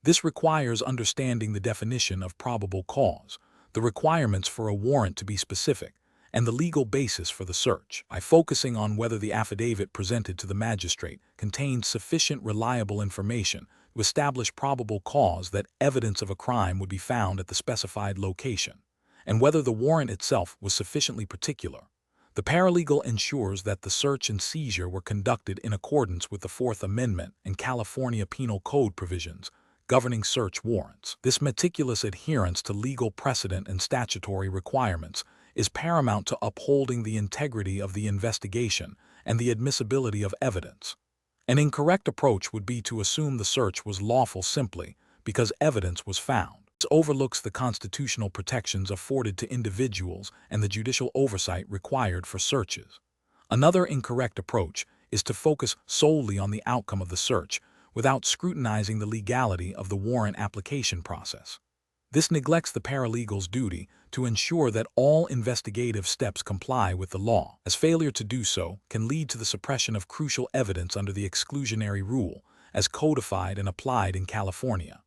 This requires understanding the definition of probable cause, the requirements for a warrant to be specific, and the legal basis for the search. By focusing on whether the affidavit presented to the magistrate contained sufficient reliable information to establish probable cause that evidence of a crime would be found at the specified location, and whether the warrant itself was sufficiently particular, the paralegal ensures that the search and seizure were conducted in accordance with the Fourth Amendment and California Penal Code provisions governing search warrants. This meticulous adherence to legal precedent and statutory requirements is paramount to upholding the integrity of the investigation and the admissibility of evidence. An incorrect approach would be to assume the search was lawful simply because evidence was found. This overlooks the constitutional protections afforded to individuals and the judicial oversight required for searches. Another incorrect approach is to focus solely on the outcome of the search without scrutinizing the legality of the warrant application process. This neglects the paralegal's duty to ensure that all investigative steps comply with the law, as failure to do so can lead to the suppression of crucial evidence under the exclusionary rule, as codified and applied in California.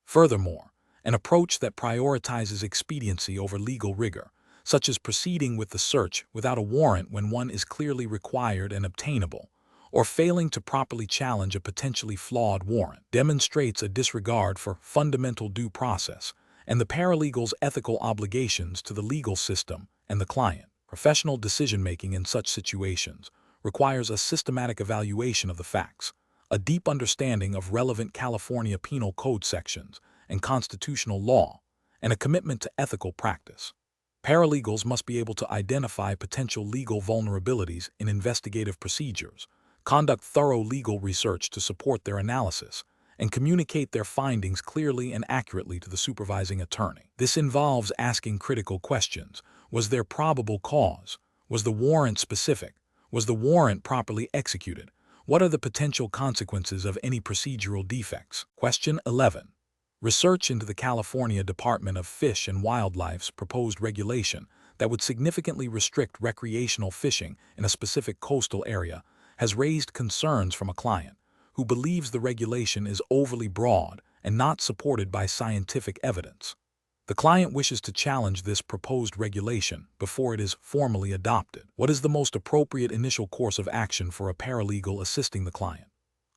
Furthermore, an approach that prioritizes expediency over legal rigor, such as proceeding with the search without a warrant when one is clearly required and obtainable, or failing to properly challenge a potentially flawed warrant, demonstrates a disregard for fundamental due process and the paralegal's ethical obligations to the legal system and the client. Professional decision-making in such situations requires a systematic evaluation of the facts, a deep understanding of relevant California Penal Code sections and constitutional law, and a commitment to ethical practice. Paralegals must be able to identify potential legal vulnerabilities in investigative procedures, conduct thorough legal research to support their analysis, and communicate their findings clearly and accurately to the supervising attorney. This involves asking critical questions. Was there probable cause? Was the warrant specific? Was the warrant properly executed? What are the potential consequences of any procedural defects? Question 11. Research into the California Department of Fish and Wildlife's proposed regulation that would significantly restrict recreational fishing in a specific coastal area has raised concerns from a client who believes the regulation is overly broad and not supported by scientific evidence. The client wishes to challenge this proposed regulation before it is formally adopted. What is the most appropriate initial course of action for a paralegal assisting the client?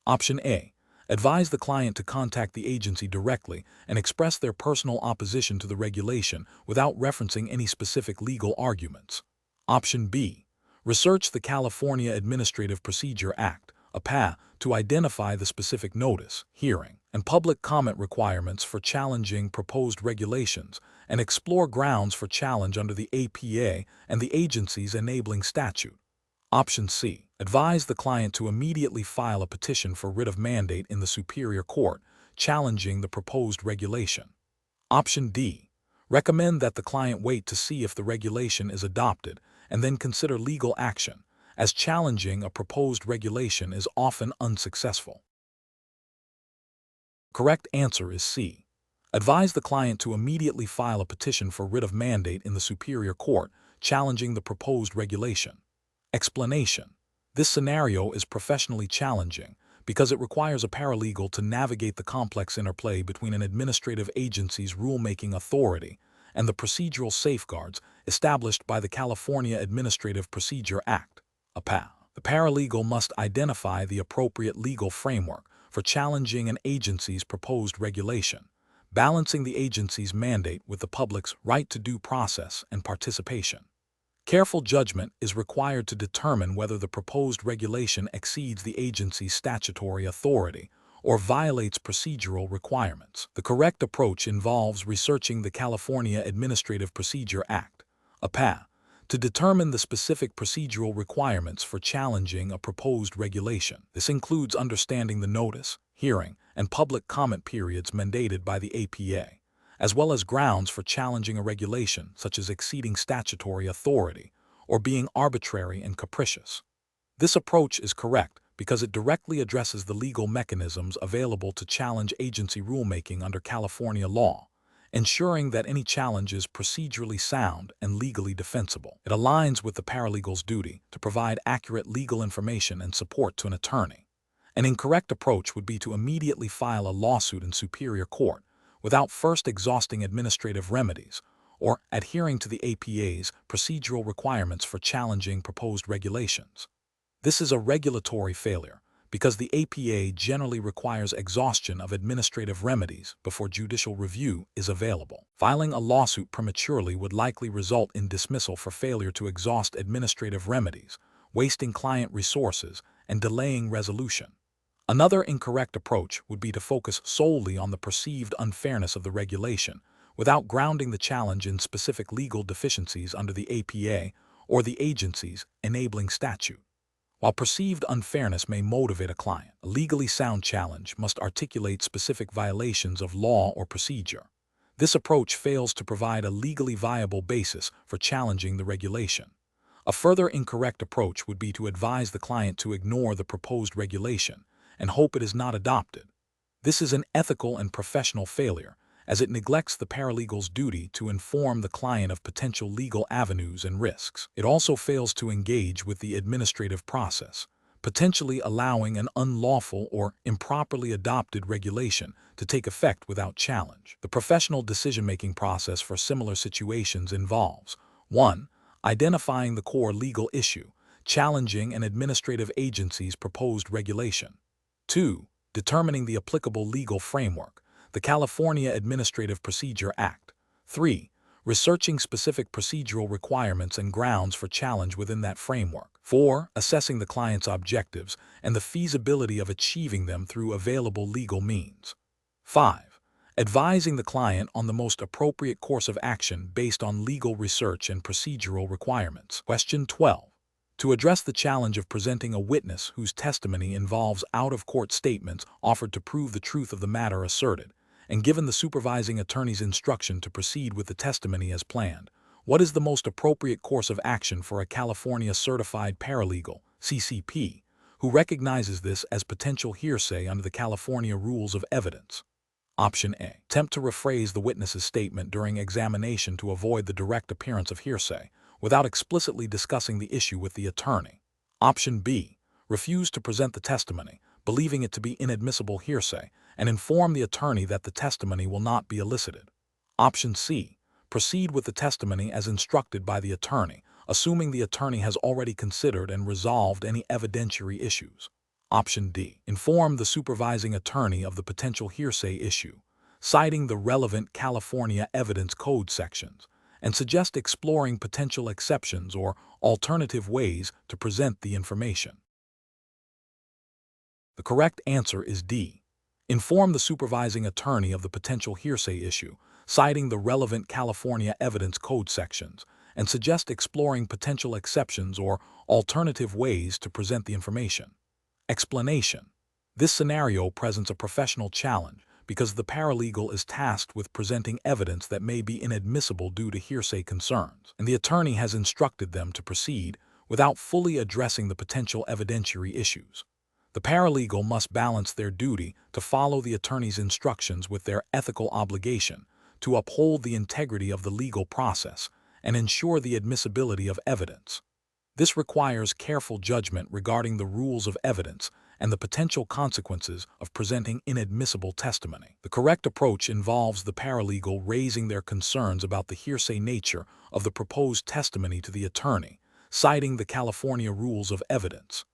Option A. Advise the client to contact the agency directly and express their personal opposition to the regulation without referencing any specific legal arguments. Option B. Research the California Administrative Procedure Act, APA, to identify the specific notice, hearing, and public comment requirements for challenging proposed regulations and explore grounds for challenge under the APA and the agency's enabling statute. Option C. Advise the client to immediately file a petition for writ of mandate in the Superior Court, challenging the proposed regulation. Option D. Recommend that the client wait to see if the regulation is adopted and then consider legal action, as challenging a proposed regulation is often unsuccessful. Correct answer is C. Advise the client to immediately file a petition for writ of mandate in the Superior Court, challenging the proposed regulation. Explanation. This scenario is professionally challenging because it requires a paralegal to navigate the complex interplay between an administrative agency's rulemaking authority and the procedural safeguards established by the California Administrative Procedure Act, APA. The paralegal must identify the appropriate legal framework for challenging an agency's proposed regulation, balancing the agency's mandate with the public's right to due process and participation. Careful judgment is required to determine whether the proposed regulation exceeds the agency's statutory authority or violates procedural requirements. The correct approach involves researching the California Administrative Procedure Act, APA, to determine the specific procedural requirements for challenging a proposed regulation. This includes understanding the notice, hearing, and public comment periods mandated by the APA, as well as grounds for challenging a regulation such as exceeding statutory authority or being arbitrary and capricious. This approach is correct because it directly addresses the legal mechanisms available to challenge agency rulemaking under California law, ensuring that any challenge is procedurally sound and legally defensible. It aligns with the paralegal's duty to provide accurate legal information and support to an attorney. An incorrect approach would be to immediately file a lawsuit in Superior Court without first exhausting administrative remedies or adhering to the APA's procedural requirements for challenging proposed regulations. This is a regulatory failure because the APA generally requires exhaustion of administrative remedies before judicial review is available. Filing a lawsuit prematurely would likely result in dismissal for failure to exhaust administrative remedies, wasting client resources and delaying resolution. Another incorrect approach would be to focus solely on the perceived unfairness of the regulation without grounding the challenge in specific legal deficiencies under the APA or the agency's enabling statute. While perceived unfairness may motivate a client, a legally sound challenge must articulate specific violations of law or procedure. This approach fails to provide a legally viable basis for challenging the regulation. A further incorrect approach would be to advise the client to ignore the proposed regulation and hope it is not adopted. This is an ethical and professional failure, as it neglects the paralegal's duty to inform the client of potential legal avenues and risks. It also fails to engage with the administrative process, potentially allowing an unlawful or improperly adopted regulation to take effect without challenge. The professional decision-making process for similar situations involves 1. Identifying the core legal issue, challenging an administrative agency's proposed regulation. 2. Determining the applicable legal framework, the California Administrative Procedure Act. 3. Researching specific procedural requirements and grounds for challenge within that framework. 4. Assessing the client's objectives and the feasibility of achieving them through available legal means. 5. Advising the client on the most appropriate course of action based on legal research and procedural requirements. Question 12. To address the challenge of presenting a witness whose testimony involves out-of-court statements offered to prove the truth of the matter asserted, and given the supervising attorney's instruction to proceed with the testimony as planned, what is the most appropriate course of action for a California certified paralegal, CCP, who recognizes this as potential hearsay under the California Rules of Evidence? Option A. Attempt to rephrase the witness's statement during examination to avoid the direct appearance of hearsay, without explicitly discussing the issue with the attorney. Option B. Refuse to present the testimony, believing it to be inadmissible hearsay, and inform the attorney that the testimony will not be elicited. Option C. Proceed with the testimony as instructed by the attorney, assuming the attorney has already considered and resolved any evidentiary issues. Option D. Inform the supervising attorney of the potential hearsay issue, citing the relevant California Evidence Code sections, and suggest exploring potential exceptions or alternative ways to present the information. The correct answer is D. Inform the supervising attorney of the potential hearsay issue, citing the relevant California Evidence Code sections, and suggest exploring potential exceptions or alternative ways to present the information. Explanation. This scenario presents a professional challenge because the paralegal is tasked with presenting evidence that may be inadmissible due to hearsay concerns, and the attorney has instructed them to proceed without fully addressing the potential evidentiary issues. The paralegal must balance their duty to follow the attorney's instructions with their ethical obligation to uphold the integrity of the legal process and ensure the admissibility of evidence. This requires careful judgment regarding the rules of evidence and the potential consequences of presenting inadmissible testimony. The correct approach involves the paralegal raising their concerns about the hearsay nature of the proposed testimony to the attorney, citing the California Rules of Evidence.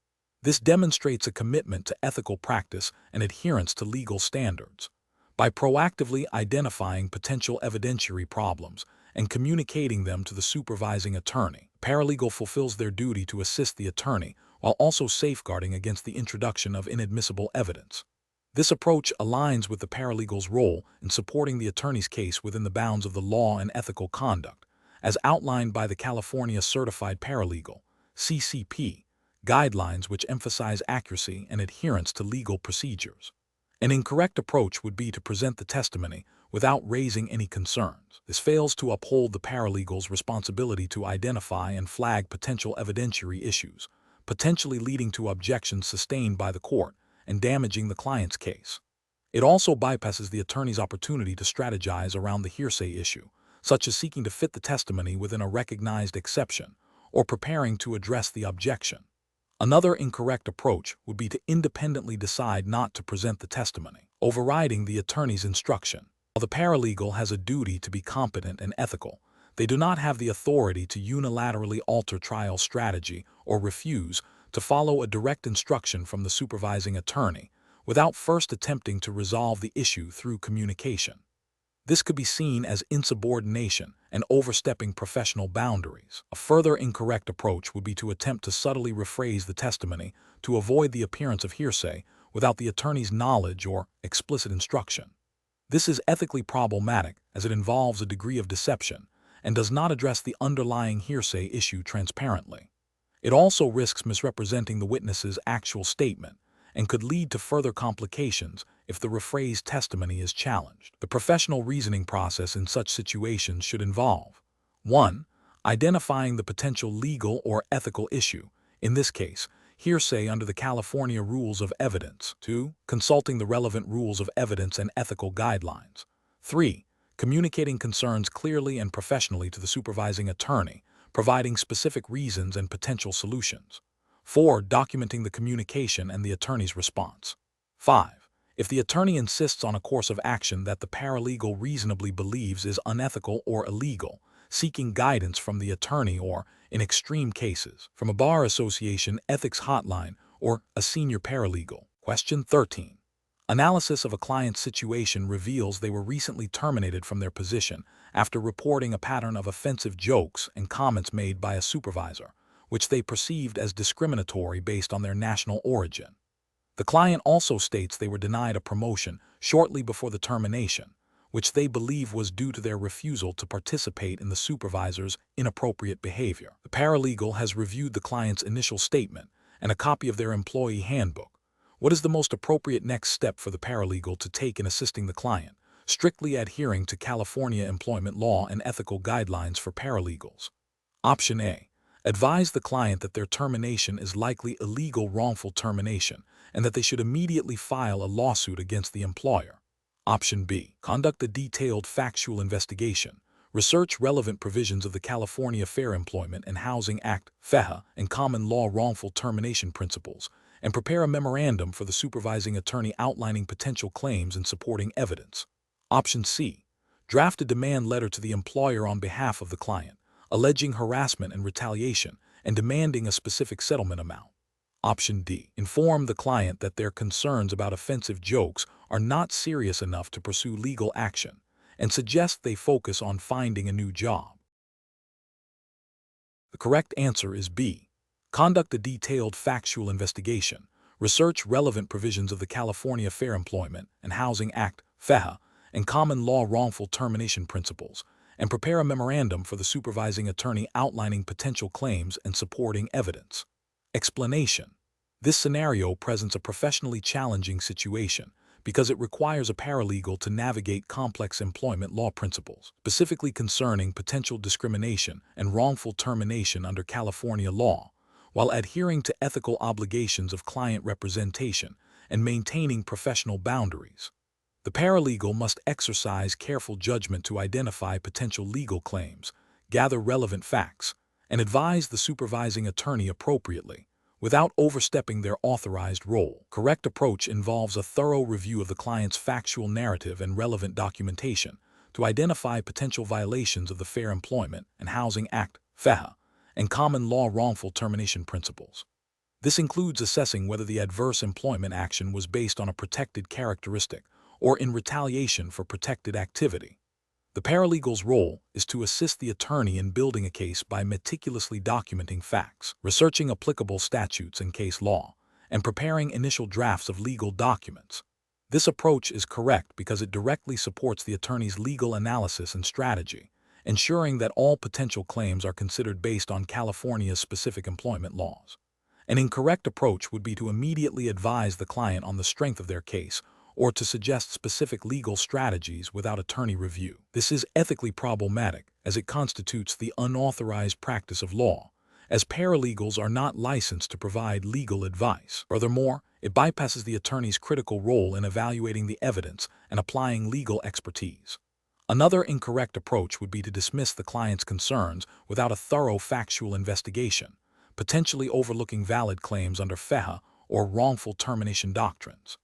This demonstrates a commitment to ethical practice and adherence to legal standards. By proactively identifying potential evidentiary problems and communicating them to the supervising attorney, paralegal fulfills their duty to assist the attorney while also safeguarding against the introduction of inadmissible evidence. This approach aligns with the paralegal's role in supporting the attorney's case within the bounds of the law and ethical conduct, as outlined by the California Certified Paralegal, CCP, guidelines which emphasize accuracy and adherence to legal procedures. An incorrect approach would be to present the testimony without raising any concerns. This fails to uphold the paralegal's responsibility to identify and flag potential evidentiary issues, potentially leading to objections sustained by the court and damaging the client's case. It also bypasses the attorney's opportunity to strategize around the hearsay issue, such as seeking to fit the testimony within a recognized exception or preparing to address the objection. Another incorrect approach would be to independently decide not to present the testimony, overriding the attorney's instruction. While the paralegal has a duty to be competent and ethical, they do not have the authority to unilaterally alter trial strategy or refuse to follow a direct instruction from the supervising attorney without first attempting to resolve the issue through communication. This could be seen as insubordination and overstepping professional boundaries. A further incorrect approach would be to attempt to subtly rephrase the testimony to avoid the appearance of hearsay without the attorney's knowledge or explicit instruction. This is ethically problematic as it involves a degree of deception and does not address the underlying hearsay issue transparently. It also risks misrepresenting the witness's actual statement and could lead to further complications if the rephrased testimony is challenged. The professional reasoning process in such situations should involve 1. Identifying the potential legal or ethical issue, in this case, hearsay under the California Rules of Evidence. 2. Consulting the relevant rules of evidence and ethical guidelines. 3. Communicating concerns clearly and professionally to the supervising attorney, providing specific reasons and potential solutions. 4. Documenting the communication and the attorney's response. 5. If the attorney insists on a course of action that the paralegal reasonably believes is unethical or illegal, seeking guidance from the attorney or, in extreme cases, from a bar association ethics hotline or a senior paralegal. Question 13. Analysis of a client's situation reveals they were recently terminated from their position after reporting a pattern of offensive jokes and comments made by a supervisor, which they perceived as discriminatory based on their national origin. The client also states they were denied a promotion shortly before the termination, which they believe was due to their refusal to participate in the supervisor's inappropriate behavior. The paralegal has reviewed the client's initial statement and a copy of their employee handbook. What is the most appropriate next step for the paralegal to take in assisting the client, strictly adhering to California employment law and ethical guidelines for paralegals? Option A. Advise the client that their termination is likely illegal wrongful termination and that they should immediately file a lawsuit against the employer. Option B. Conduct a detailed factual investigation. Research relevant provisions of the California Fair Employment and Housing Act, FEHA, and common law wrongful termination principles, and prepare a memorandum for the supervising attorney outlining potential claims and supporting evidence. Option C. Draft a demand letter to the employer on behalf of the client, alleging harassment and retaliation, and demanding a specific settlement amount. Option D. Inform the client that their concerns about offensive jokes are not serious enough to pursue legal action, and suggest they focus on finding a new job. The correct answer is B. Conduct a detailed factual investigation. Research relevant provisions of the California Fair Employment and Housing Act, FEHA, and common law wrongful termination principles, and prepare a memorandum for the supervising attorney outlining potential claims and supporting evidence. Explanation. This scenario presents a professionally challenging situation because it requires a paralegal to navigate complex employment law principles, specifically concerning potential discrimination and wrongful termination under California law, while adhering to ethical obligations of client representation and maintaining professional boundaries. The paralegal must exercise careful judgment to identify potential legal claims, gather relevant facts, and advise the supervising attorney appropriately, without overstepping their authorized role. Correct approach involves a thorough review of the client's factual narrative and relevant documentation to identify potential violations of the Fair Employment and Housing Act, FEHA, and common law wrongful termination principles. This includes assessing whether the adverse employment action was based on a protected characteristic or in retaliation for protected activity. The paralegal's role is to assist the attorney in building a case by meticulously documenting facts, researching applicable statutes and case law, and preparing initial drafts of legal documents. This approach is correct because it directly supports the attorney's legal analysis and strategy, ensuring that all potential claims are considered based on California's specific employment laws. An incorrect approach would be to immediately advise the client on the strength of their case or to suggest specific legal strategies without attorney review. This is ethically problematic as it constitutes the unauthorized practice of law, as paralegals are not licensed to provide legal advice. Furthermore, it bypasses the attorney's critical role in evaluating the evidence and applying legal expertise. Another incorrect approach would be to dismiss the client's concerns without a thorough factual investigation, potentially overlooking valid claims under FEHA or wrongful termination doctrines.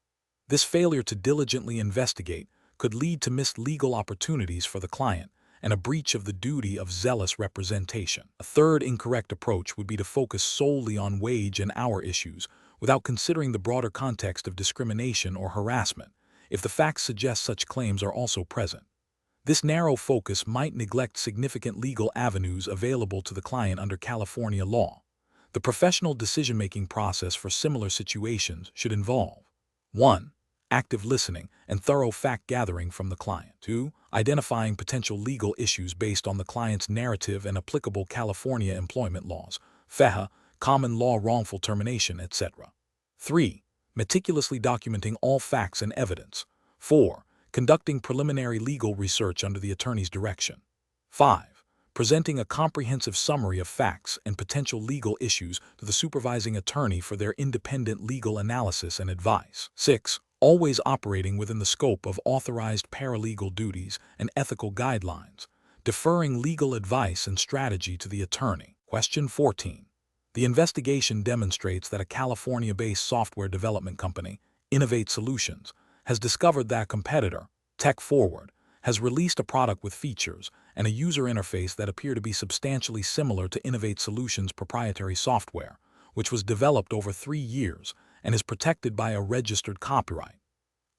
This failure to diligently investigate could lead to missed legal opportunities for the client and a breach of the duty of zealous representation. A third incorrect approach would be to focus solely on wage and hour issues without considering the broader context of discrimination or harassment, if the facts suggest such claims are also present. This narrow focus might neglect significant legal avenues available to the client under California law. The professional decision-making process for similar situations should involve 1. Active listening and thorough fact-gathering from the client. 2. Identifying potential legal issues based on the client's narrative and applicable California employment laws, FEHA, common law wrongful termination, etc. 3. Meticulously documenting all facts and evidence. 4. Conducting preliminary legal research under the attorney's direction. 5. Presenting a comprehensive summary of facts and potential legal issues to the supervising attorney for their independent legal analysis and advice. 6. Always operating within the scope of authorized paralegal duties and ethical guidelines, deferring legal advice and strategy to the attorney. Question 14. The investigation demonstrates that a California-based software development company, Innovate Solutions, has discovered that a competitor, Tech Forward, has released a product with features and a user interface that appear to be substantially similar to Innovate Solutions' proprietary software, which was developed over 3 years and is protected by a registered copyright.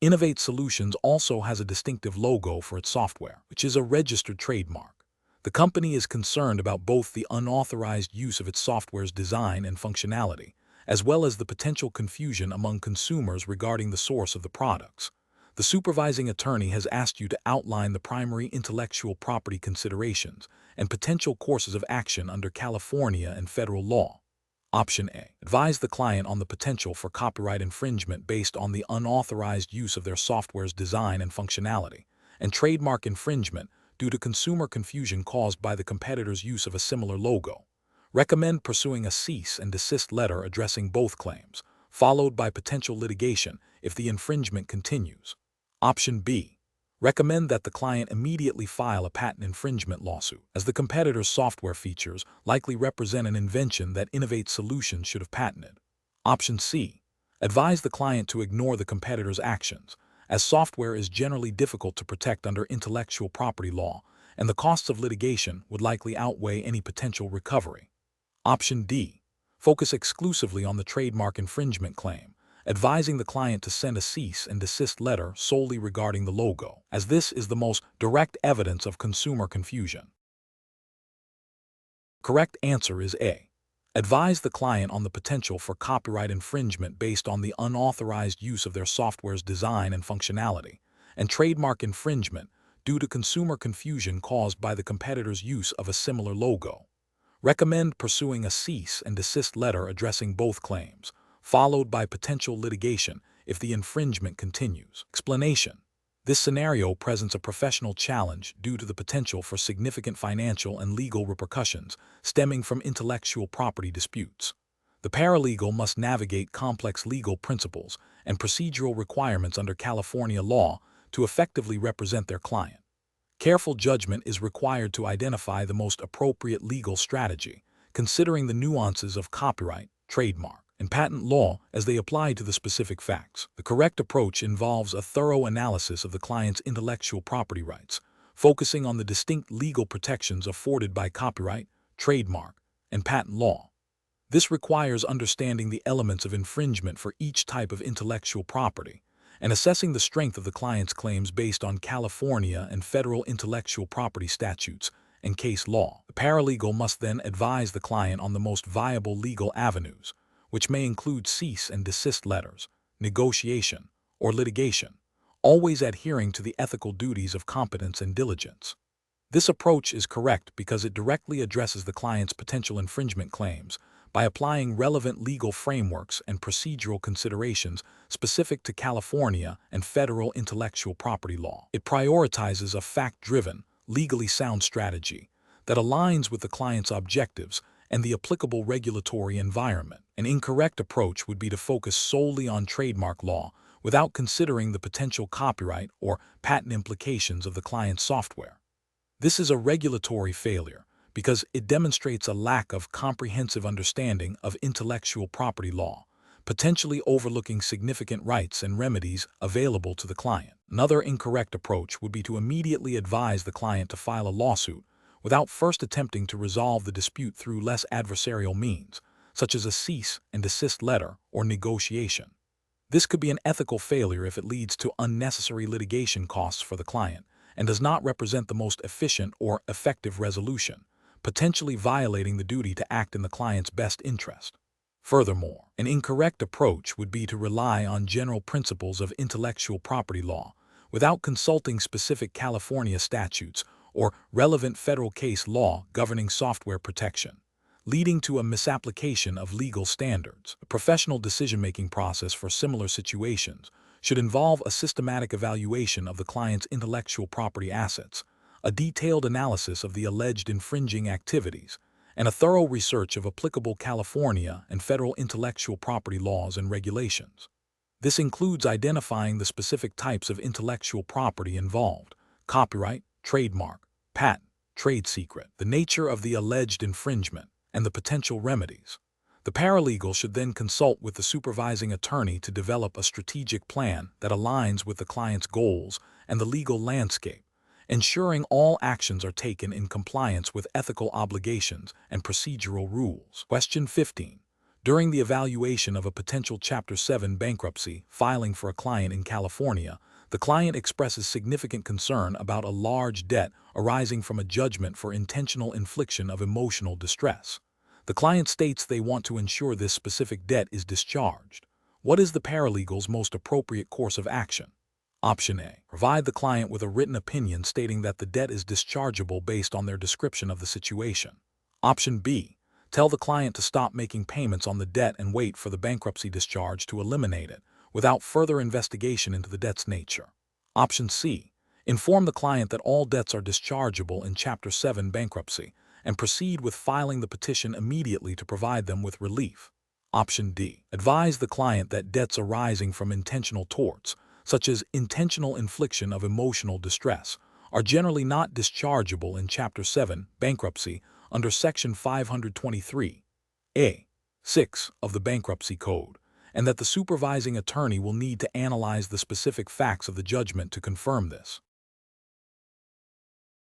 Innovate Solutions also has a distinctive logo for its software, which is a registered trademark. The company is concerned about both the unauthorized use of its software's design and functionality, as well as the potential confusion among consumers regarding the source of the products. The supervising attorney has asked you to outline the primary intellectual property considerations and potential courses of action under California and federal law. Option A. Advise the client on the potential for copyright infringement based on the unauthorized use of their software's design and functionality, and trademark infringement due to consumer confusion caused by the competitor's use of a similar logo. Recommend pursuing a cease and desist letter addressing both claims, followed by potential litigation if the infringement continues. Option B. Recommend that the client immediately file a patent infringement lawsuit, as the competitor's software features likely represent an invention that Innovate Solutions should have patented. Option C. Advise the client to ignore the competitor's actions, as software is generally difficult to protect under intellectual property law, and the costs of litigation would likely outweigh any potential recovery. Option D. Focus exclusively on the trademark infringement claim, advising the client to send a cease and desist letter solely regarding the logo, as this is the most direct evidence of consumer confusion. Correct answer is A. Advise the client on the potential for copyright infringement based on the unauthorized use of their software's design and functionality, and trademark infringement due to consumer confusion caused by the competitor's use of a similar logo. Recommend pursuing a cease and desist letter addressing both claims, followed by potential litigation if the infringement continues. Explanation. This scenario presents a professional challenge due to the potential for significant financial and legal repercussions stemming from intellectual property disputes. The paralegal must navigate complex legal principles and procedural requirements under California law to effectively represent their client. Careful judgment is required to identify the most appropriate legal strategy, considering the nuances of copyright, trademark, and patent law as they apply to the specific facts. The correct approach involves a thorough analysis of the client's intellectual property rights, focusing on the distinct legal protections afforded by copyright, trademark, and patent law. This requires understanding the elements of infringement for each type of intellectual property and assessing the strength of the client's claims based on California and federal intellectual property statutes and case law. The paralegal must then advise the client on the most viable legal avenues, which may include cease and desist letters, negotiation, or litigation, always adhering to the ethical duties of competence and diligence. This approach is correct because it directly addresses the client's potential infringement claims by applying relevant legal frameworks and procedural considerations specific to California and federal intellectual property law. It prioritizes a fact-driven, legally sound strategy that aligns with the client's objectives and the applicable regulatory environment. An incorrect approach would be to focus solely on trademark law without considering the potential copyright or patent implications of the client's software. This is a regulatory failure because it demonstrates a lack of comprehensive understanding of intellectual property law, potentially overlooking significant rights and remedies available to the client. Another incorrect approach would be to immediately advise the client to file a lawsuit without first attempting to resolve the dispute through less adversarial means, such as a cease and desist letter or negotiation. This could be an ethical failure if it leads to unnecessary litigation costs for the client and does not represent the most efficient or effective resolution, potentially violating the duty to act in the client's best interest. Furthermore, an incorrect approach would be to rely on general principles of intellectual property law without consulting specific California statutes or relevant federal case law governing software protection, leading to a misapplication of legal standards. The professional decision-making process for similar situations should involve a systematic evaluation of the client's intellectual property assets, a detailed analysis of the alleged infringing activities, and a thorough research of applicable California and federal intellectual property laws and regulations. This includes identifying the specific types of intellectual property involved: copyright, trademark, patent, trade secret, the nature of the alleged infringement, and the potential remedies. The paralegal should then consult with the supervising attorney to develop a strategic plan that aligns with the client's goals and the legal landscape, ensuring all actions are taken in compliance with ethical obligations and procedural rules. Question 15. During the evaluation of a potential Chapter 7 bankruptcy filing for a client in California, the client expresses significant concern about a large debt arising from a judgment for intentional infliction of emotional distress. The client states they want to ensure this specific debt is discharged. What is the paralegal's most appropriate course of action? Option A. Provide the client with a written opinion stating that the debt is dischargeable based on their description of the situation. Option B. Tell the client to stop making payments on the debt and wait for the bankruptcy discharge to eliminate it, without further investigation into the debt's nature. Option C. Inform the client that all debts are dischargeable in Chapter 7 bankruptcy, and proceed with filing the petition immediately to provide them with relief. Option D. Advise the client that debts arising from intentional torts, such as intentional infliction of emotional distress, are generally not dischargeable in Chapter 7 bankruptcy under Section 523(a)(6) of the Bankruptcy Code, and that the supervising attorney will need to analyze the specific facts of the judgment to confirm this.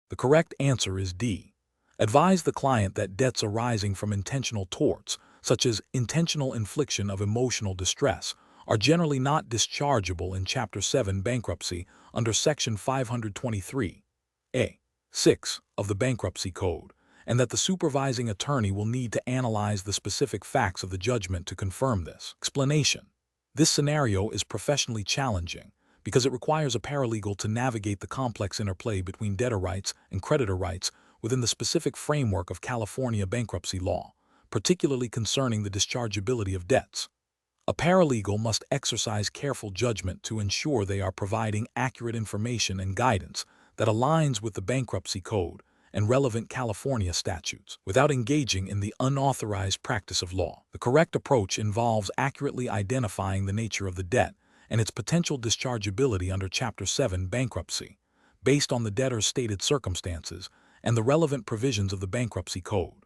The correct answer is D. Advise the client that debts arising from intentional torts, such as intentional infliction of emotional distress, are generally not dischargeable in Chapter 7 bankruptcy under Section 523(a)(6) of the Bankruptcy Code, and that the supervising attorney will need to analyze the specific facts of the judgment to confirm this. Explanation. This scenario is professionally challenging because it requires a paralegal to navigate the complex interplay between debtor rights and creditor rights within the specific framework of California bankruptcy law, particularly concerning the dischargeability of debts. A paralegal must exercise careful judgment to ensure they are providing accurate information and guidance that aligns with the Bankruptcy Code and relevant California statutes, without engaging in the unauthorized practice of law. The correct approach involves accurately identifying the nature of the debt and its potential dischargeability under Chapter 7 bankruptcy, based on the debtor's stated circumstances and the relevant provisions of the Bankruptcy Code.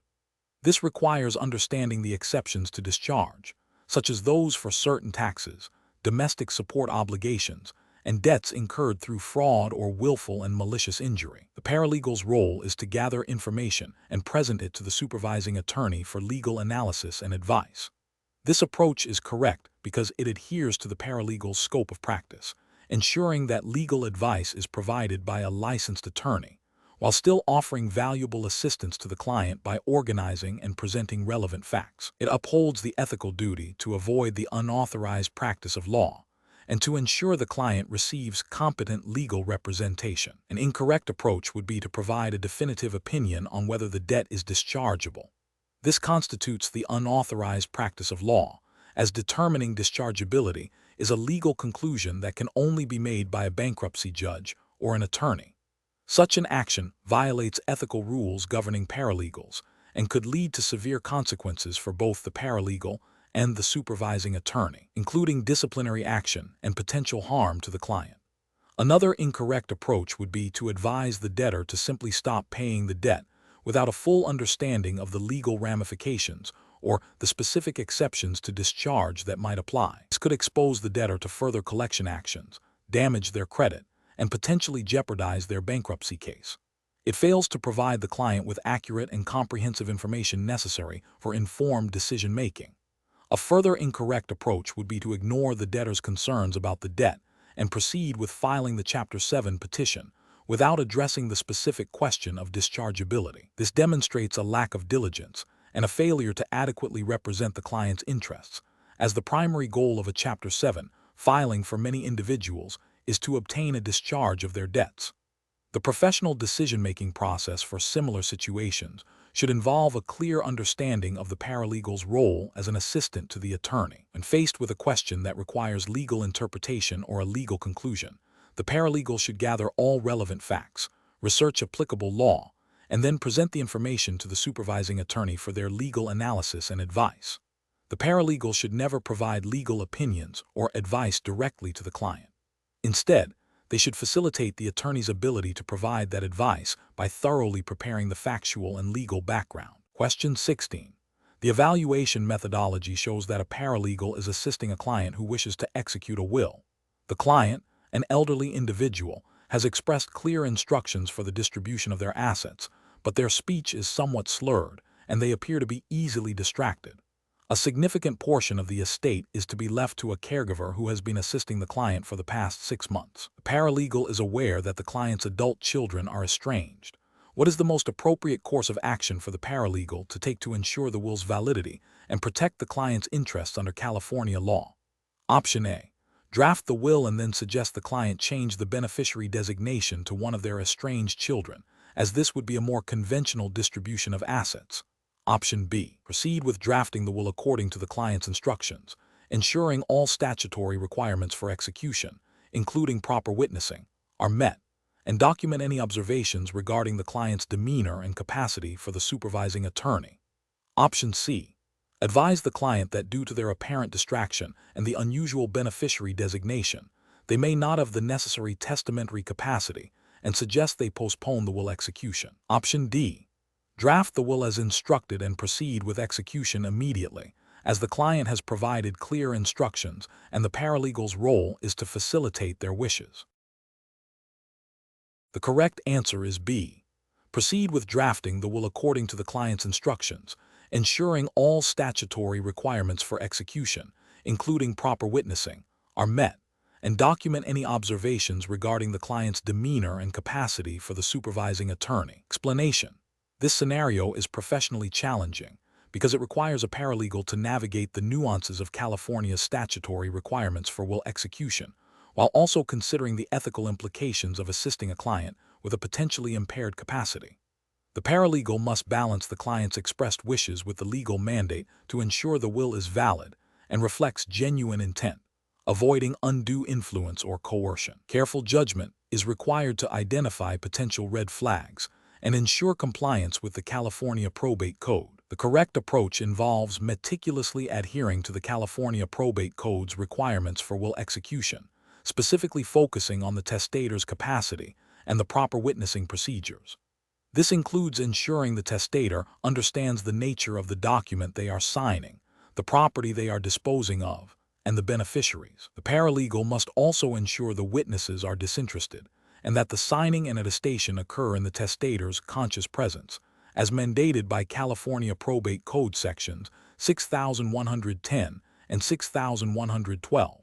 This requires understanding the exceptions to discharge, such as those for certain taxes, domestic support obligations, and debts incurred through fraud or willful and malicious injury. The paralegal's role is to gather information and present it to the supervising attorney for legal analysis and advice. This approach is correct because it adheres to the paralegal's scope of practice, ensuring that legal advice is provided by a licensed attorney, while still offering valuable assistance to the client by organizing and presenting relevant facts. It upholds the ethical duty to avoid the unauthorized practice of law and to ensure the client receives competent legal representation. An incorrect approach would be to provide a definitive opinion on whether the debt is dischargeable. This constitutes the unauthorized practice of law, as determining dischargeability is a legal conclusion that can only be made by a bankruptcy judge or an attorney. Such an action violates ethical rules governing paralegals and could lead to severe consequences for both the paralegal and the supervising attorney, including disciplinary action and potential harm to the client. Another incorrect approach would be to advise the debtor to simply stop paying the debt without a full understanding of the legal ramifications or the specific exceptions to discharge that might apply. This could expose the debtor to further collection actions, damage their credit, and potentially jeopardize their bankruptcy case. It fails to provide the client with accurate and comprehensive information necessary for informed decision-making. A further incorrect approach would be to ignore the debtor's concerns about the debt and proceed with filing the Chapter 7 petition without addressing the specific question of dischargeability. This demonstrates a lack of diligence and a failure to adequately represent the client's interests, as the primary goal of a Chapter 7 filing for many individuals is to obtain a discharge of their debts. The professional decision-making process for similar situations should involve a clear understanding of the paralegal's role as an assistant to the attorney. When faced with a question that requires legal interpretation or a legal conclusion, the paralegal should gather all relevant facts, research applicable law, and then present the information to the supervising attorney for their legal analysis and advice. The paralegal should never provide legal opinions or advice directly to the client. Instead, they should facilitate the attorney's ability to provide that advice by thoroughly preparing the factual and legal background. Question 16. The evaluation methodology shows that a paralegal is assisting a client who wishes to execute a will. The client, an elderly individual, has expressed clear instructions for the distribution of their assets, but their speech is somewhat slurred and they appear to be easily distracted. A significant portion of the estate is to be left to a caregiver who has been assisting the client for the past 6 months. The paralegal is aware that the client's adult children are estranged. What is the most appropriate course of action for the paralegal to take to ensure the will's validity and protect the client's interests under California law? Option A. Draft the will and then suggest the client change the beneficiary designation to one of their estranged children, as this would be a more conventional distribution of assets. Option B. Proceed with drafting the will according to the client's instructions, ensuring all statutory requirements for execution, including proper witnessing, are met, and document any observations regarding the client's demeanor and capacity for the supervising attorney. Option C. Advise the client that due to their apparent distraction and the unusual beneficiary designation, they may not have the necessary testamentary capacity, and suggest they postpone the will execution. Option D. Draft the will as instructed and proceed with execution immediately, as the client has provided clear instructions and the paralegal's role is to facilitate their wishes. The correct answer is B. Proceed with drafting the will according to the client's instructions, ensuring all statutory requirements for execution, including proper witnessing, are met, and document any observations regarding the client's demeanor and capacity for the supervising attorney. Explanation. This scenario is professionally challenging because it requires a paralegal to navigate the nuances of California's statutory requirements for will execution, while also considering the ethical implications of assisting a client with a potentially impaired capacity. The paralegal must balance the client's expressed wishes with the legal mandate to ensure the will is valid and reflects genuine intent, avoiding undue influence or coercion. Careful judgment is required to identify potential red flags and ensure compliance with the California Probate Code. The correct approach involves meticulously adhering to the California Probate Code's requirements for will execution, specifically focusing on the testator's capacity and the proper witnessing procedures. This includes ensuring the testator understands the nature of the document they are signing, the property they are disposing of, and the beneficiaries. The paralegal must also ensure the witnesses are disinterested and that the signing and attestation occur in the testator's conscious presence, as mandated by California Probate Code sections 6110 and 6112.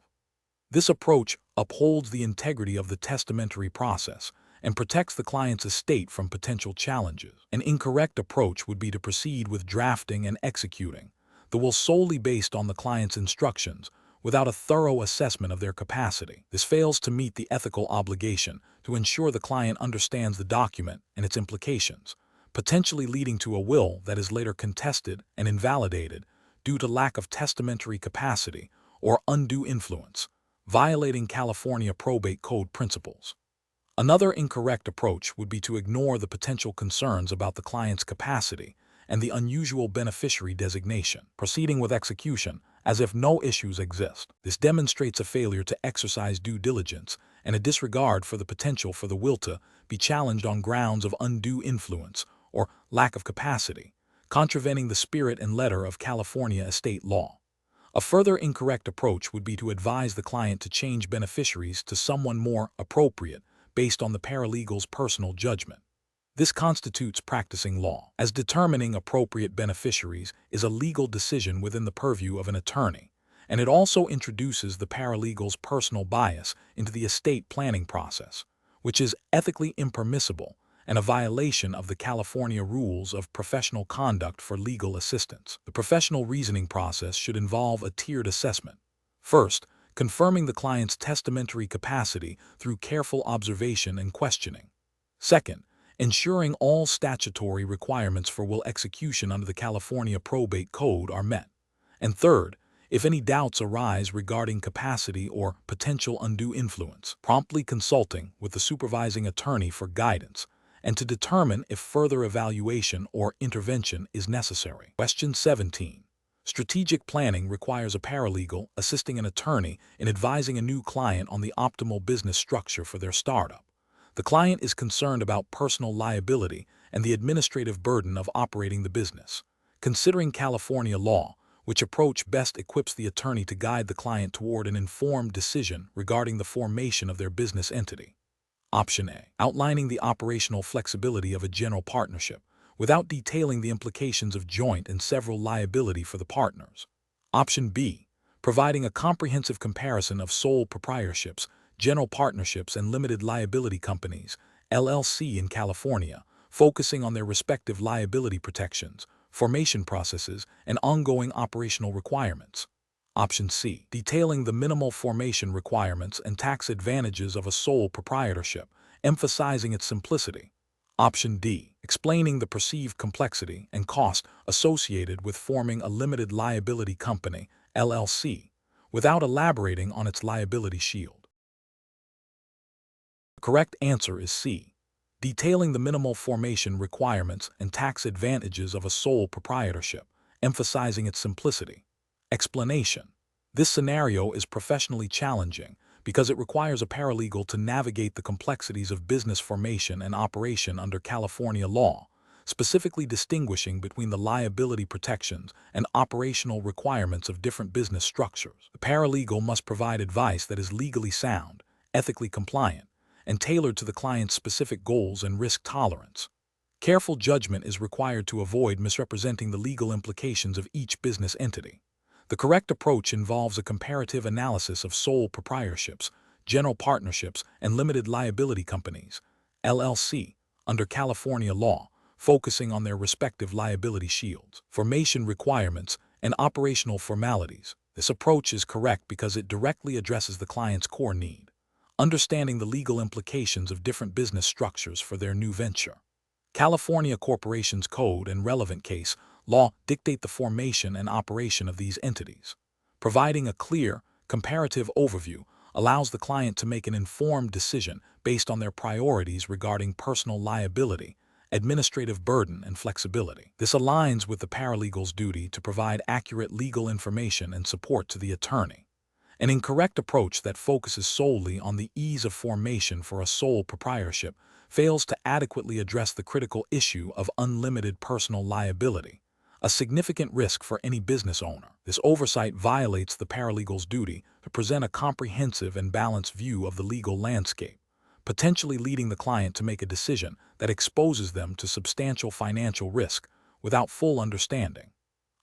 This approach upholds the integrity of the testamentary process and protects the client's estate from potential challenges. An incorrect approach would be to proceed with drafting and executing the will solely based on the client's instructions without a thorough assessment of their capacity. This fails to meet the ethical obligation to ensure the client understands the document and its implications, potentially leading to a will that is later contested and invalidated due to lack of testamentary capacity or undue influence, violating California Probate Code principles. Another incorrect approach would be to ignore the potential concerns about the client's capacity and the unusual beneficiary designation, proceeding with execution as if no issues exist. This demonstrates a failure to exercise due diligence and a disregard for the potential for the will to be challenged on grounds of undue influence or lack of capacity, contravening the spirit and letter of California estate law. A further incorrect approach would be to advise the client to change beneficiaries to someone more appropriate based on the paralegal's personal judgment. This constitutes practicing law, as determining appropriate beneficiaries is a legal decision within the purview of an attorney, and it also introduces the paralegal's personal bias into the estate planning process, which is ethically impermissible and a violation of the California rules of professional conduct for legal assistance. The professional reasoning process should involve a tiered assessment. First, confirming the client's testamentary capacity through careful observation and questioning. Second, ensuring all statutory requirements for will execution under the California Probate Code are met. And third, if any doubts arise regarding capacity or potential undue influence, promptly consulting with the supervising attorney for guidance and to determine if further evaluation or intervention is necessary. Question 17. Strategic planning requires a paralegal assisting an attorney in advising a new client on the optimal business structure for their startup. The client is concerned about personal liability and the administrative burden of operating the business. Considering California law, which approach best equips the attorney to guide the client toward an informed decision regarding the formation of their business entity? Option A. Outlining the operational flexibility of a general partnership without detailing the implications of joint and several liability for the partners. Option B, providing a comprehensive comparison of sole proprietorships, general partnerships, and limited liability companies, LLC in California, focusing on their respective liability protections, formation processes, and ongoing operational requirements. Option C, detailing the minimal formation requirements and tax advantages of a sole proprietorship, emphasizing its simplicity. Option D, explaining the perceived complexity and cost associated with forming a limited liability company, LLC, without elaborating on its liability shield. The correct answer is C, detailing the minimal formation requirements and tax advantages of a sole proprietorship, emphasizing its simplicity. Explanation: this scenario is professionally challenging because it requires a paralegal to navigate the complexities of business formation and operation under California law, specifically distinguishing between the liability protections and operational requirements of different business structures. The paralegal must provide advice that is legally sound, ethically compliant, and tailored to the client's specific goals and risk tolerance. Careful judgment is required to avoid misrepresenting the legal implications of each business entity. The correct approach involves a comparative analysis of sole proprietorships, general partnerships, and limited liability companies, LLC, under California law, focusing on their respective liability shields, formation requirements, and operational formalities. This approach is correct because it directly addresses the client's core need: understanding the legal implications of different business structures for their new venture. California Corporations Code and relevant case law dictate the formation and operation of these entities. Providing a clear, comparative overview allows the client to make an informed decision based on their priorities regarding personal liability, administrative burden, and flexibility. This aligns with the paralegal's duty to provide accurate legal information and support to the attorney. An incorrect approach that focuses solely on the ease of formation for a sole proprietorship fails to adequately address the critical issue of unlimited personal liability, a significant risk for any business owner. This oversight violates the paralegal's duty to present a comprehensive and balanced view of the legal landscape, potentially leading the client to make a decision that exposes them to substantial financial risk without full understanding.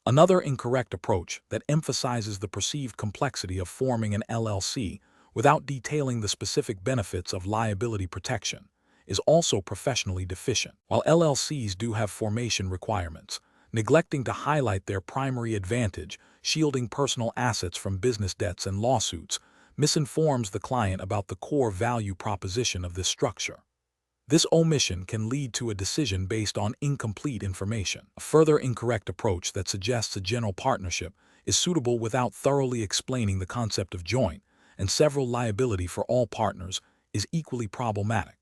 Another incorrect approach that emphasizes the perceived complexity of forming an LLC without detailing the specific benefits of liability protection is also professionally deficient. While LLCs do have formation requirements, neglecting to highlight their primary advantage, shielding personal assets from business debts and lawsuits, misinforms the client about the core value proposition of this structure. This omission can lead to a decision based on incomplete information. A further incorrect approach that suggests a general partnership is suitable without thoroughly explaining the concept of joint and several liability for all partners is equally problematic.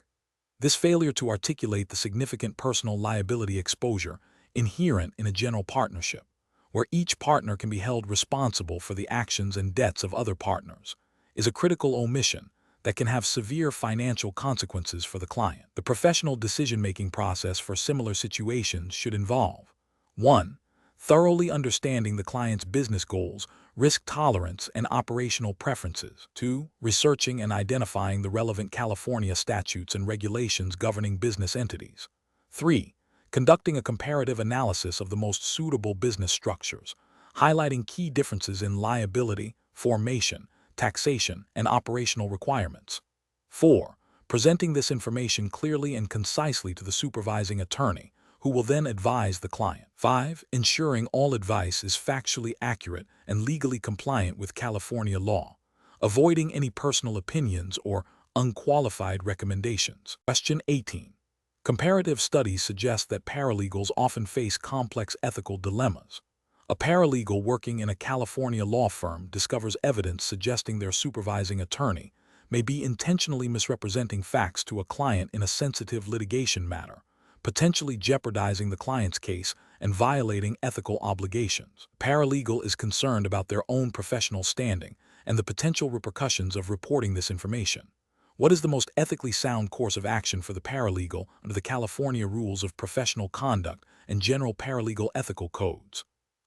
This failure to articulate the significant personal liability exposure inherent in a general partnership, where each partner can be held responsible for the actions and debts of other partners, is a critical omission that can have severe financial consequences for the client. The professional decision-making process for similar situations should involve: 1. Thoroughly understanding the client's business goals, risk tolerance, and operational preferences. 2. Researching and identifying the relevant California statutes and regulations governing business entities. 3. Conducting a comparative analysis of the most suitable business structures, highlighting key differences in liability, formation, taxation, and operational requirements. 4. Presenting this information clearly and concisely to the supervising attorney, who will then advise the client. 5. Ensuring all advice is factually accurate and legally compliant with California law, avoiding any personal opinions or unqualified recommendations. Question 18. Comparative studies suggest that paralegals often face complex ethical dilemmas. A paralegal working in a California law firm discovers evidence suggesting their supervising attorney may be intentionally misrepresenting facts to a client in a sensitive litigation matter, potentially jeopardizing the client's case and violating ethical obligations. The paralegal is concerned about their own professional standing and the potential repercussions of reporting this information. What is the most ethically sound course of action for the paralegal under the California Rules of Professional Conduct and General Paralegal Ethical Codes?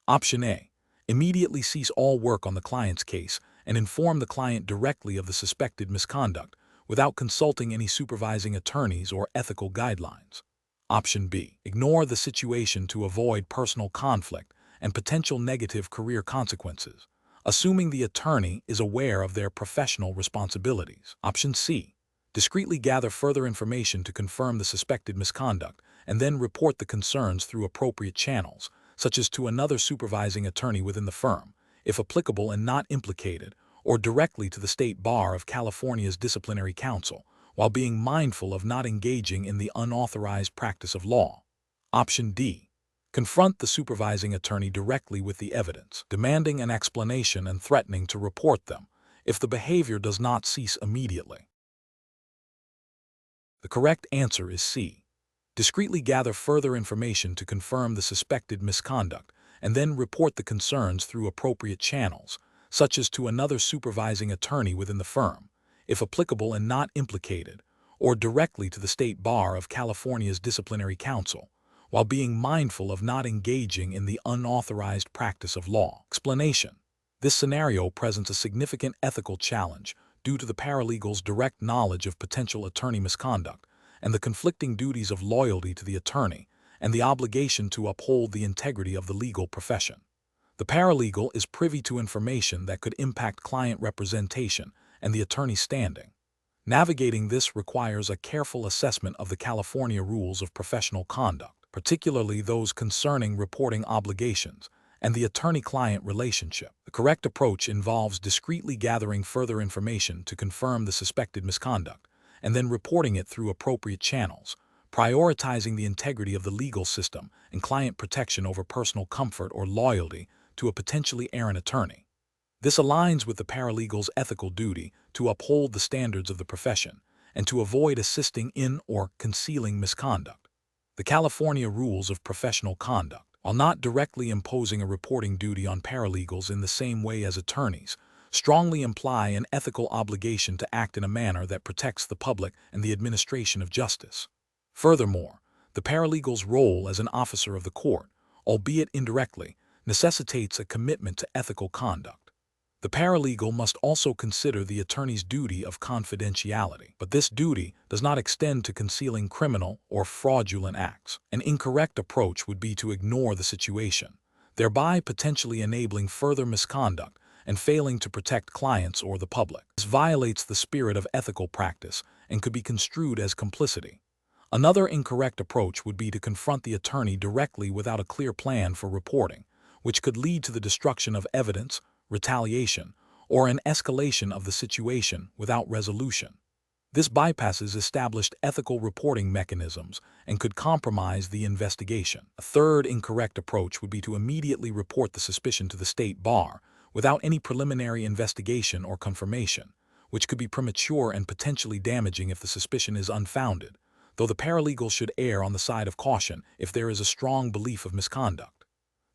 Option A. Immediately cease all work on the client's case and inform the client directly of the suspected misconduct without consulting any supervising attorneys or ethical guidelines. Option B. Ignore the situation to avoid personal conflict and potential negative career consequences, assuming the attorney is aware of their professional responsibilities. Option C. Discreetly gather further information to confirm the suspected misconduct and then report the concerns through appropriate channels, such as to another supervising attorney within the firm, if applicable and not implicated, or directly to the State Bar of California's Disciplinary Council, while being mindful of not engaging in the unauthorized practice of law. Option D. Confront the supervising attorney directly with the evidence, demanding an explanation and threatening to report them if the behavior does not cease immediately. The correct answer is C. Discreetly gather further information to confirm the suspected misconduct and then report the concerns through appropriate channels, such as to another supervising attorney within the firm, if applicable and not implicated, or directly to the State Bar of California's Disciplinary Council, while being mindful of not engaging in the unauthorized practice of law. Explanation. This scenario presents a significant ethical challenge due to the paralegal's direct knowledge of potential attorney misconduct and the conflicting duties of loyalty to the attorney and the obligation to uphold the integrity of the legal profession. The paralegal is privy to information that could impact client representation and the attorney's standing. Navigating this requires a careful assessment of the California rules of professional conduct, particularly those concerning reporting obligations and the attorney-client relationship. The correct approach involves discreetly gathering further information to confirm the suspected misconduct and then reporting it through appropriate channels, prioritizing the integrity of the legal system and client protection over personal comfort or loyalty to a potentially errant attorney. This aligns with the paralegal's ethical duty to uphold the standards of the profession and to avoid assisting in or concealing misconduct. The California rules of professional conduct, while not directly imposing a reporting duty on paralegals in the same way as attorneys, strongly imply an ethical obligation to act in a manner that protects the public and the administration of justice. Furthermore, the paralegal's role as an officer of the court, albeit indirectly, necessitates a commitment to ethical conduct. The paralegal must also consider the attorney's duty of confidentiality, but this duty does not extend to concealing criminal or fraudulent acts. An incorrect approach would be to ignore the situation, thereby potentially enabling further misconduct and failing to protect clients or the public. This violates the spirit of ethical practice and could be construed as complicity. Another incorrect approach would be to confront the attorney directly without a clear plan for reporting, which could lead to the destruction of evidence, retaliation, or an escalation of the situation without resolution. This bypasses established ethical reporting mechanisms and could compromise the investigation. A third incorrect approach would be to immediately report the suspicion to the State Bar without any preliminary investigation or confirmation, which could be premature and potentially damaging if the suspicion is unfounded, though the paralegal should err on the side of caution if there is a strong belief of misconduct.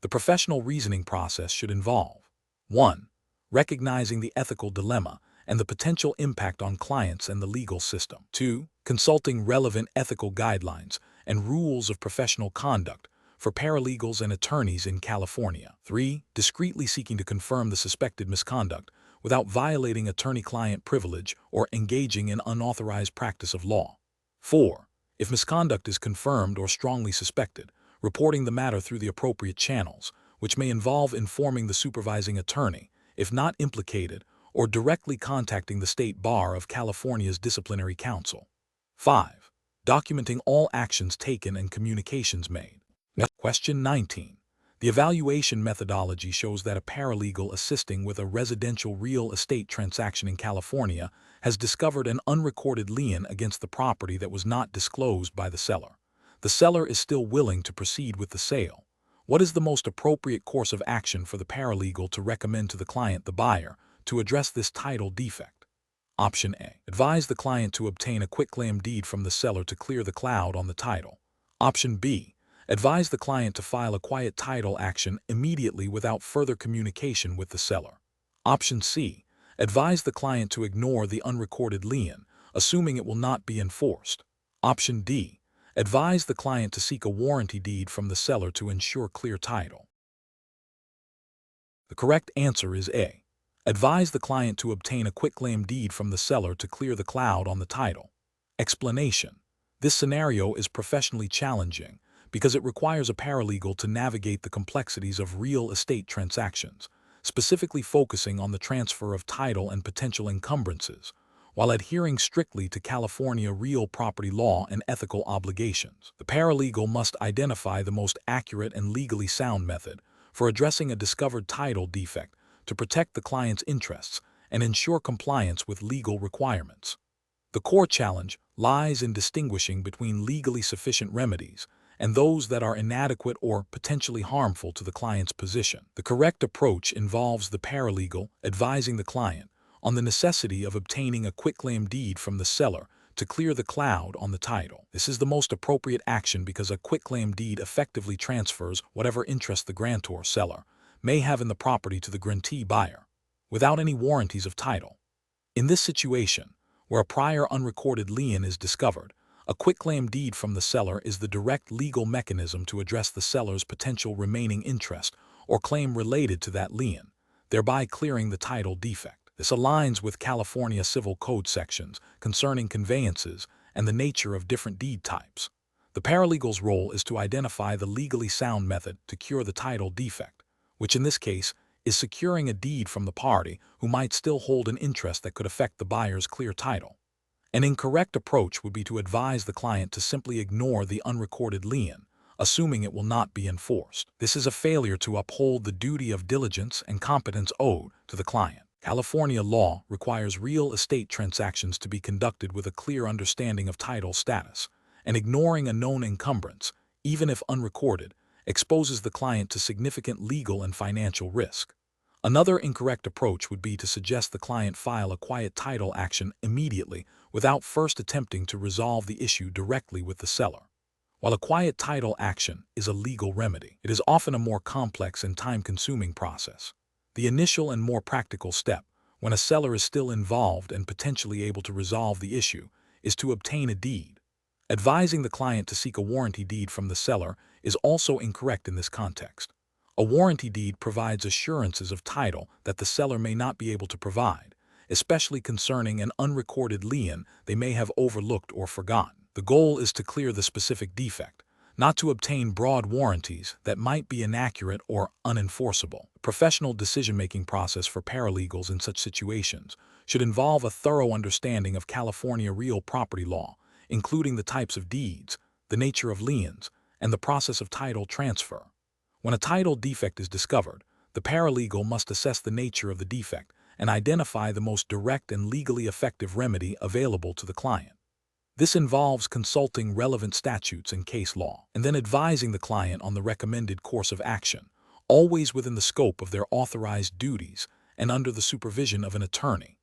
The professional reasoning process should involve 1. Recognizing the ethical dilemma and the potential impact on clients and the legal system. 2. Consulting relevant ethical guidelines and rules of professional conduct for paralegals and attorneys in California. 3. Discreetly seeking to confirm the suspected misconduct without violating attorney-client privilege or engaging in unauthorized practice of law. 4. If misconduct is confirmed or strongly suspected, reporting the matter through the appropriate channels, which may involve informing the supervising attorney, if not implicated, or directly contacting the State Bar of California's Disciplinary Council. 5. Documenting all actions taken and communications made. Question 19. The evaluation methodology shows that a paralegal assisting with a residential real estate transaction in California has discovered an unrecorded lien against the property that was not disclosed by the seller. The seller is still willing to proceed with the sale. What is the most appropriate course of action for the paralegal to recommend to the client, the buyer, to address this title defect? Option A. Advise the client to obtain a quitclaim deed from the seller to clear the cloud on the title. Option B. Advise the client to file a quiet title action immediately without further communication with the seller. Option C. Advise the client to ignore the unrecorded lien, assuming it will not be enforced. Option D. Advise the client to seek a warranty deed from the seller to ensure clear title. The correct answer is A. Advise the client to obtain a quitclaim deed from the seller to clear the cloud on the title. Explanation. This scenario is professionally challenging because it requires a paralegal to navigate the complexities of real estate transactions, specifically focusing on the transfer of title and potential encumbrances, while adhering strictly to California real property law and ethical obligations. The paralegal must identify the most accurate and legally sound method for addressing a discovered title defect to protect the client's interests and ensure compliance with legal requirements. The core challenge lies in distinguishing between legally sufficient remedies and those that are inadequate or potentially harmful to the client's position. The correct approach involves the paralegal advising the client on the necessity of obtaining a quitclaim deed from the seller to clear the cloud on the title. This is the most appropriate action because a quitclaim deed effectively transfers whatever interest the grantor seller may have in the property to the grantee buyer, without any warranties of title. In this situation, where a prior unrecorded lien is discovered, a quitclaim deed from the seller is the direct legal mechanism to address the seller's potential remaining interest or claim related to that lien, thereby clearing the title defect. This aligns with California Civil Code sections concerning conveyances and the nature of different deed types. The paralegal's role is to identify the legally sound method to cure the title defect, which in this case is securing a deed from the party who might still hold an interest that could affect the buyer's clear title. An incorrect approach would be to advise the client to simply ignore the unrecorded lien, assuming it will not be enforced. This is a failure to uphold the duty of diligence and competence owed to the client. California law requires real estate transactions to be conducted with a clear understanding of title status, and ignoring a known encumbrance, even if unrecorded, exposes the client to significant legal and financial risk. Another incorrect approach would be to suggest the client file a quiet title action immediately without first attempting to resolve the issue directly with the seller. While a quiet title action is a legal remedy, it is often a more complex and time-consuming process. The initial and more practical step, when a seller is still involved and potentially able to resolve the issue, is to obtain a deed. Advising the client to seek a warranty deed from the seller is also incorrect in this context. A warranty deed provides assurances of title that the seller may not be able to provide, especially concerning an unrecorded lien they may have overlooked or forgotten. The goal is to clear the specific defect, not to obtain broad warranties that might be inaccurate or unenforceable. The professional decision-making process for paralegals in such situations should involve a thorough understanding of California real property law, including the types of deeds, the nature of liens, and the process of title transfer. When a title defect is discovered, the paralegal must assess the nature of the defect and identify the most direct and legally effective remedy available to the client. This involves consulting relevant statutes and case law, and then advising the client on the recommended course of action, always within the scope of their authorized duties and under the supervision of an attorney.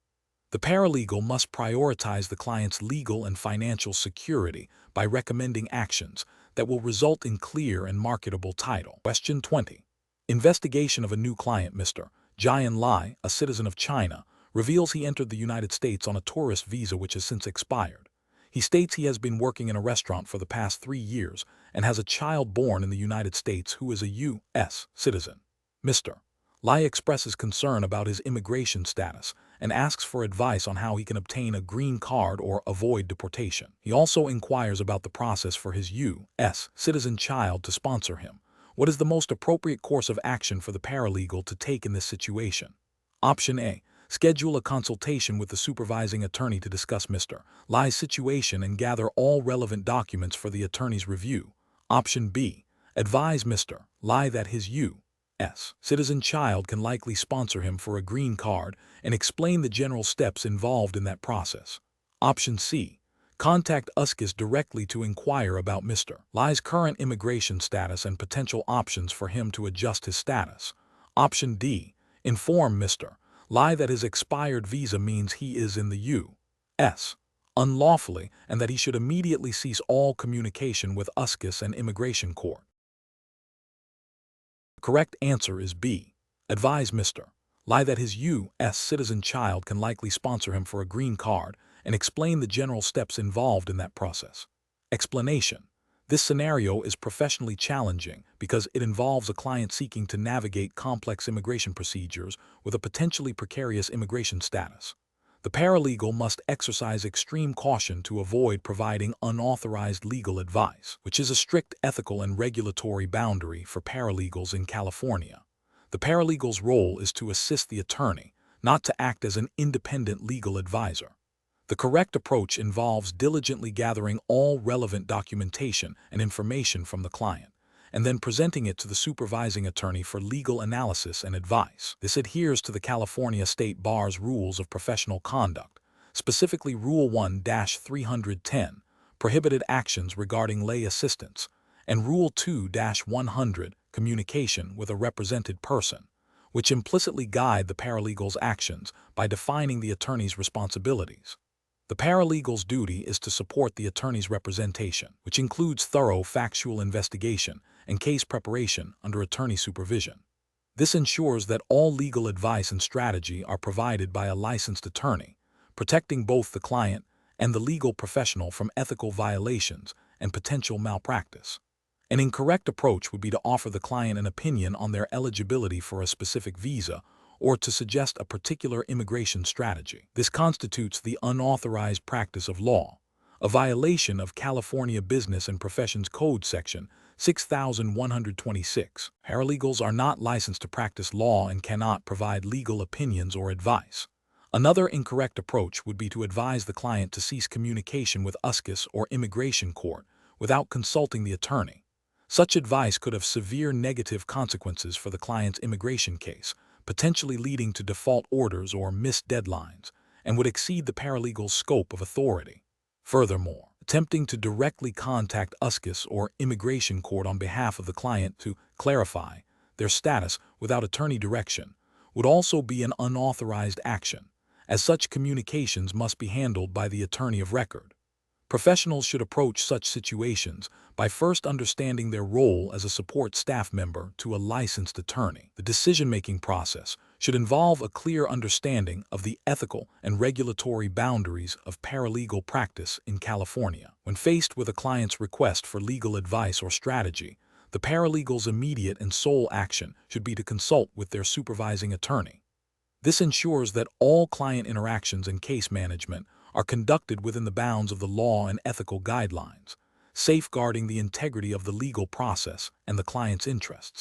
The paralegal must prioritize the client's legal and financial security by recommending actions that will result in clear and marketable title. Question 20. Investigation of a new client, Mr. Jian Lai, a citizen of China, reveals he entered the United States on a tourist visa which has since expired. He states he has been working in a restaurant for the past 3 years and has a child born in the United States who is a U.S. citizen. Mr. Lai expresses concern about his immigration status and asks for advice on how he can obtain a green card or avoid deportation. He also inquires about the process for his U.S. citizen child to sponsor him. What is the most appropriate course of action for the paralegal to take in this situation? Option A. Schedule a consultation with the supervising attorney to discuss Mr. Lai's situation and gather all relevant documents for the attorney's review. Option B. Advise Mr. Lai that his U.S. citizen child can likely sponsor him for a green card and explain the general steps involved in that process. Option C. Contact USCIS directly to inquire about Mr. Lai's current immigration status and potential options for him to adjust his status. Option D. Inform Mr. Lai that his expired visa means he is in the U.S. unlawfully and that he should immediately cease all communication with USCIS and Immigration Court. The correct answer is B. Advise Mr. Lai that his U.S. citizen child can likely sponsor him for a green card and explain the general steps involved in that process. Explanation. This scenario is professionally challenging because it involves a client seeking to navigate complex immigration procedures with a potentially precarious immigration status. The paralegal must exercise extreme caution to avoid providing unauthorized legal advice, which is a strict ethical and regulatory boundary for paralegals in California. The paralegal's role is to assist the attorney, not to act as an independent legal advisor. The correct approach involves diligently gathering all relevant documentation and information from the client, and then presenting it to the supervising attorney for legal analysis and advice. This adheres to the California State Bar's Rules of Professional Conduct, specifically Rule 1-310, Prohibited Actions Regarding Lay Assistance, and Rule 2-100, Communication with a Represented Person, which implicitly guide the paralegal's actions by defining the attorney's responsibilities. The paralegal's duty is to support the attorney's representation, which includes thorough factual investigation and case preparation under attorney supervision. This ensures that all legal advice and strategy are provided by a licensed attorney, protecting both the client and the legal professional from ethical violations and potential malpractice. An incorrect approach would be to offer the client an opinion on their eligibility for a specific visa or to suggest a particular immigration strategy. This constitutes the unauthorized practice of law, a violation of California Business and Professions Code Section 6126. Paralegals are not licensed to practice law and cannot provide legal opinions or advice. Another incorrect approach would be to advise the client to cease communication with USCIS or immigration court without consulting the attorney. Such advice could have severe negative consequences for the client's immigration case, potentially leading to default orders or missed deadlines, and would exceed the paralegal's scope of authority. Furthermore, attempting to directly contact USCIS or immigration court on behalf of the client to clarify their status without attorney direction would also be an unauthorized action, as such communications must be handled by the attorney of record. Professionals should approach such situations by first understanding their role as a support staff member to a licensed attorney. The decision-making process should involve a clear understanding of the ethical and regulatory boundaries of paralegal practice in California. When faced with a client's request for legal advice or strategy, the paralegal's immediate and sole action should be to consult with their supervising attorney. This ensures that all client interactions and case management are conducted within the bounds of the law and ethical guidelines, safeguarding the integrity of the legal process and the client's interests.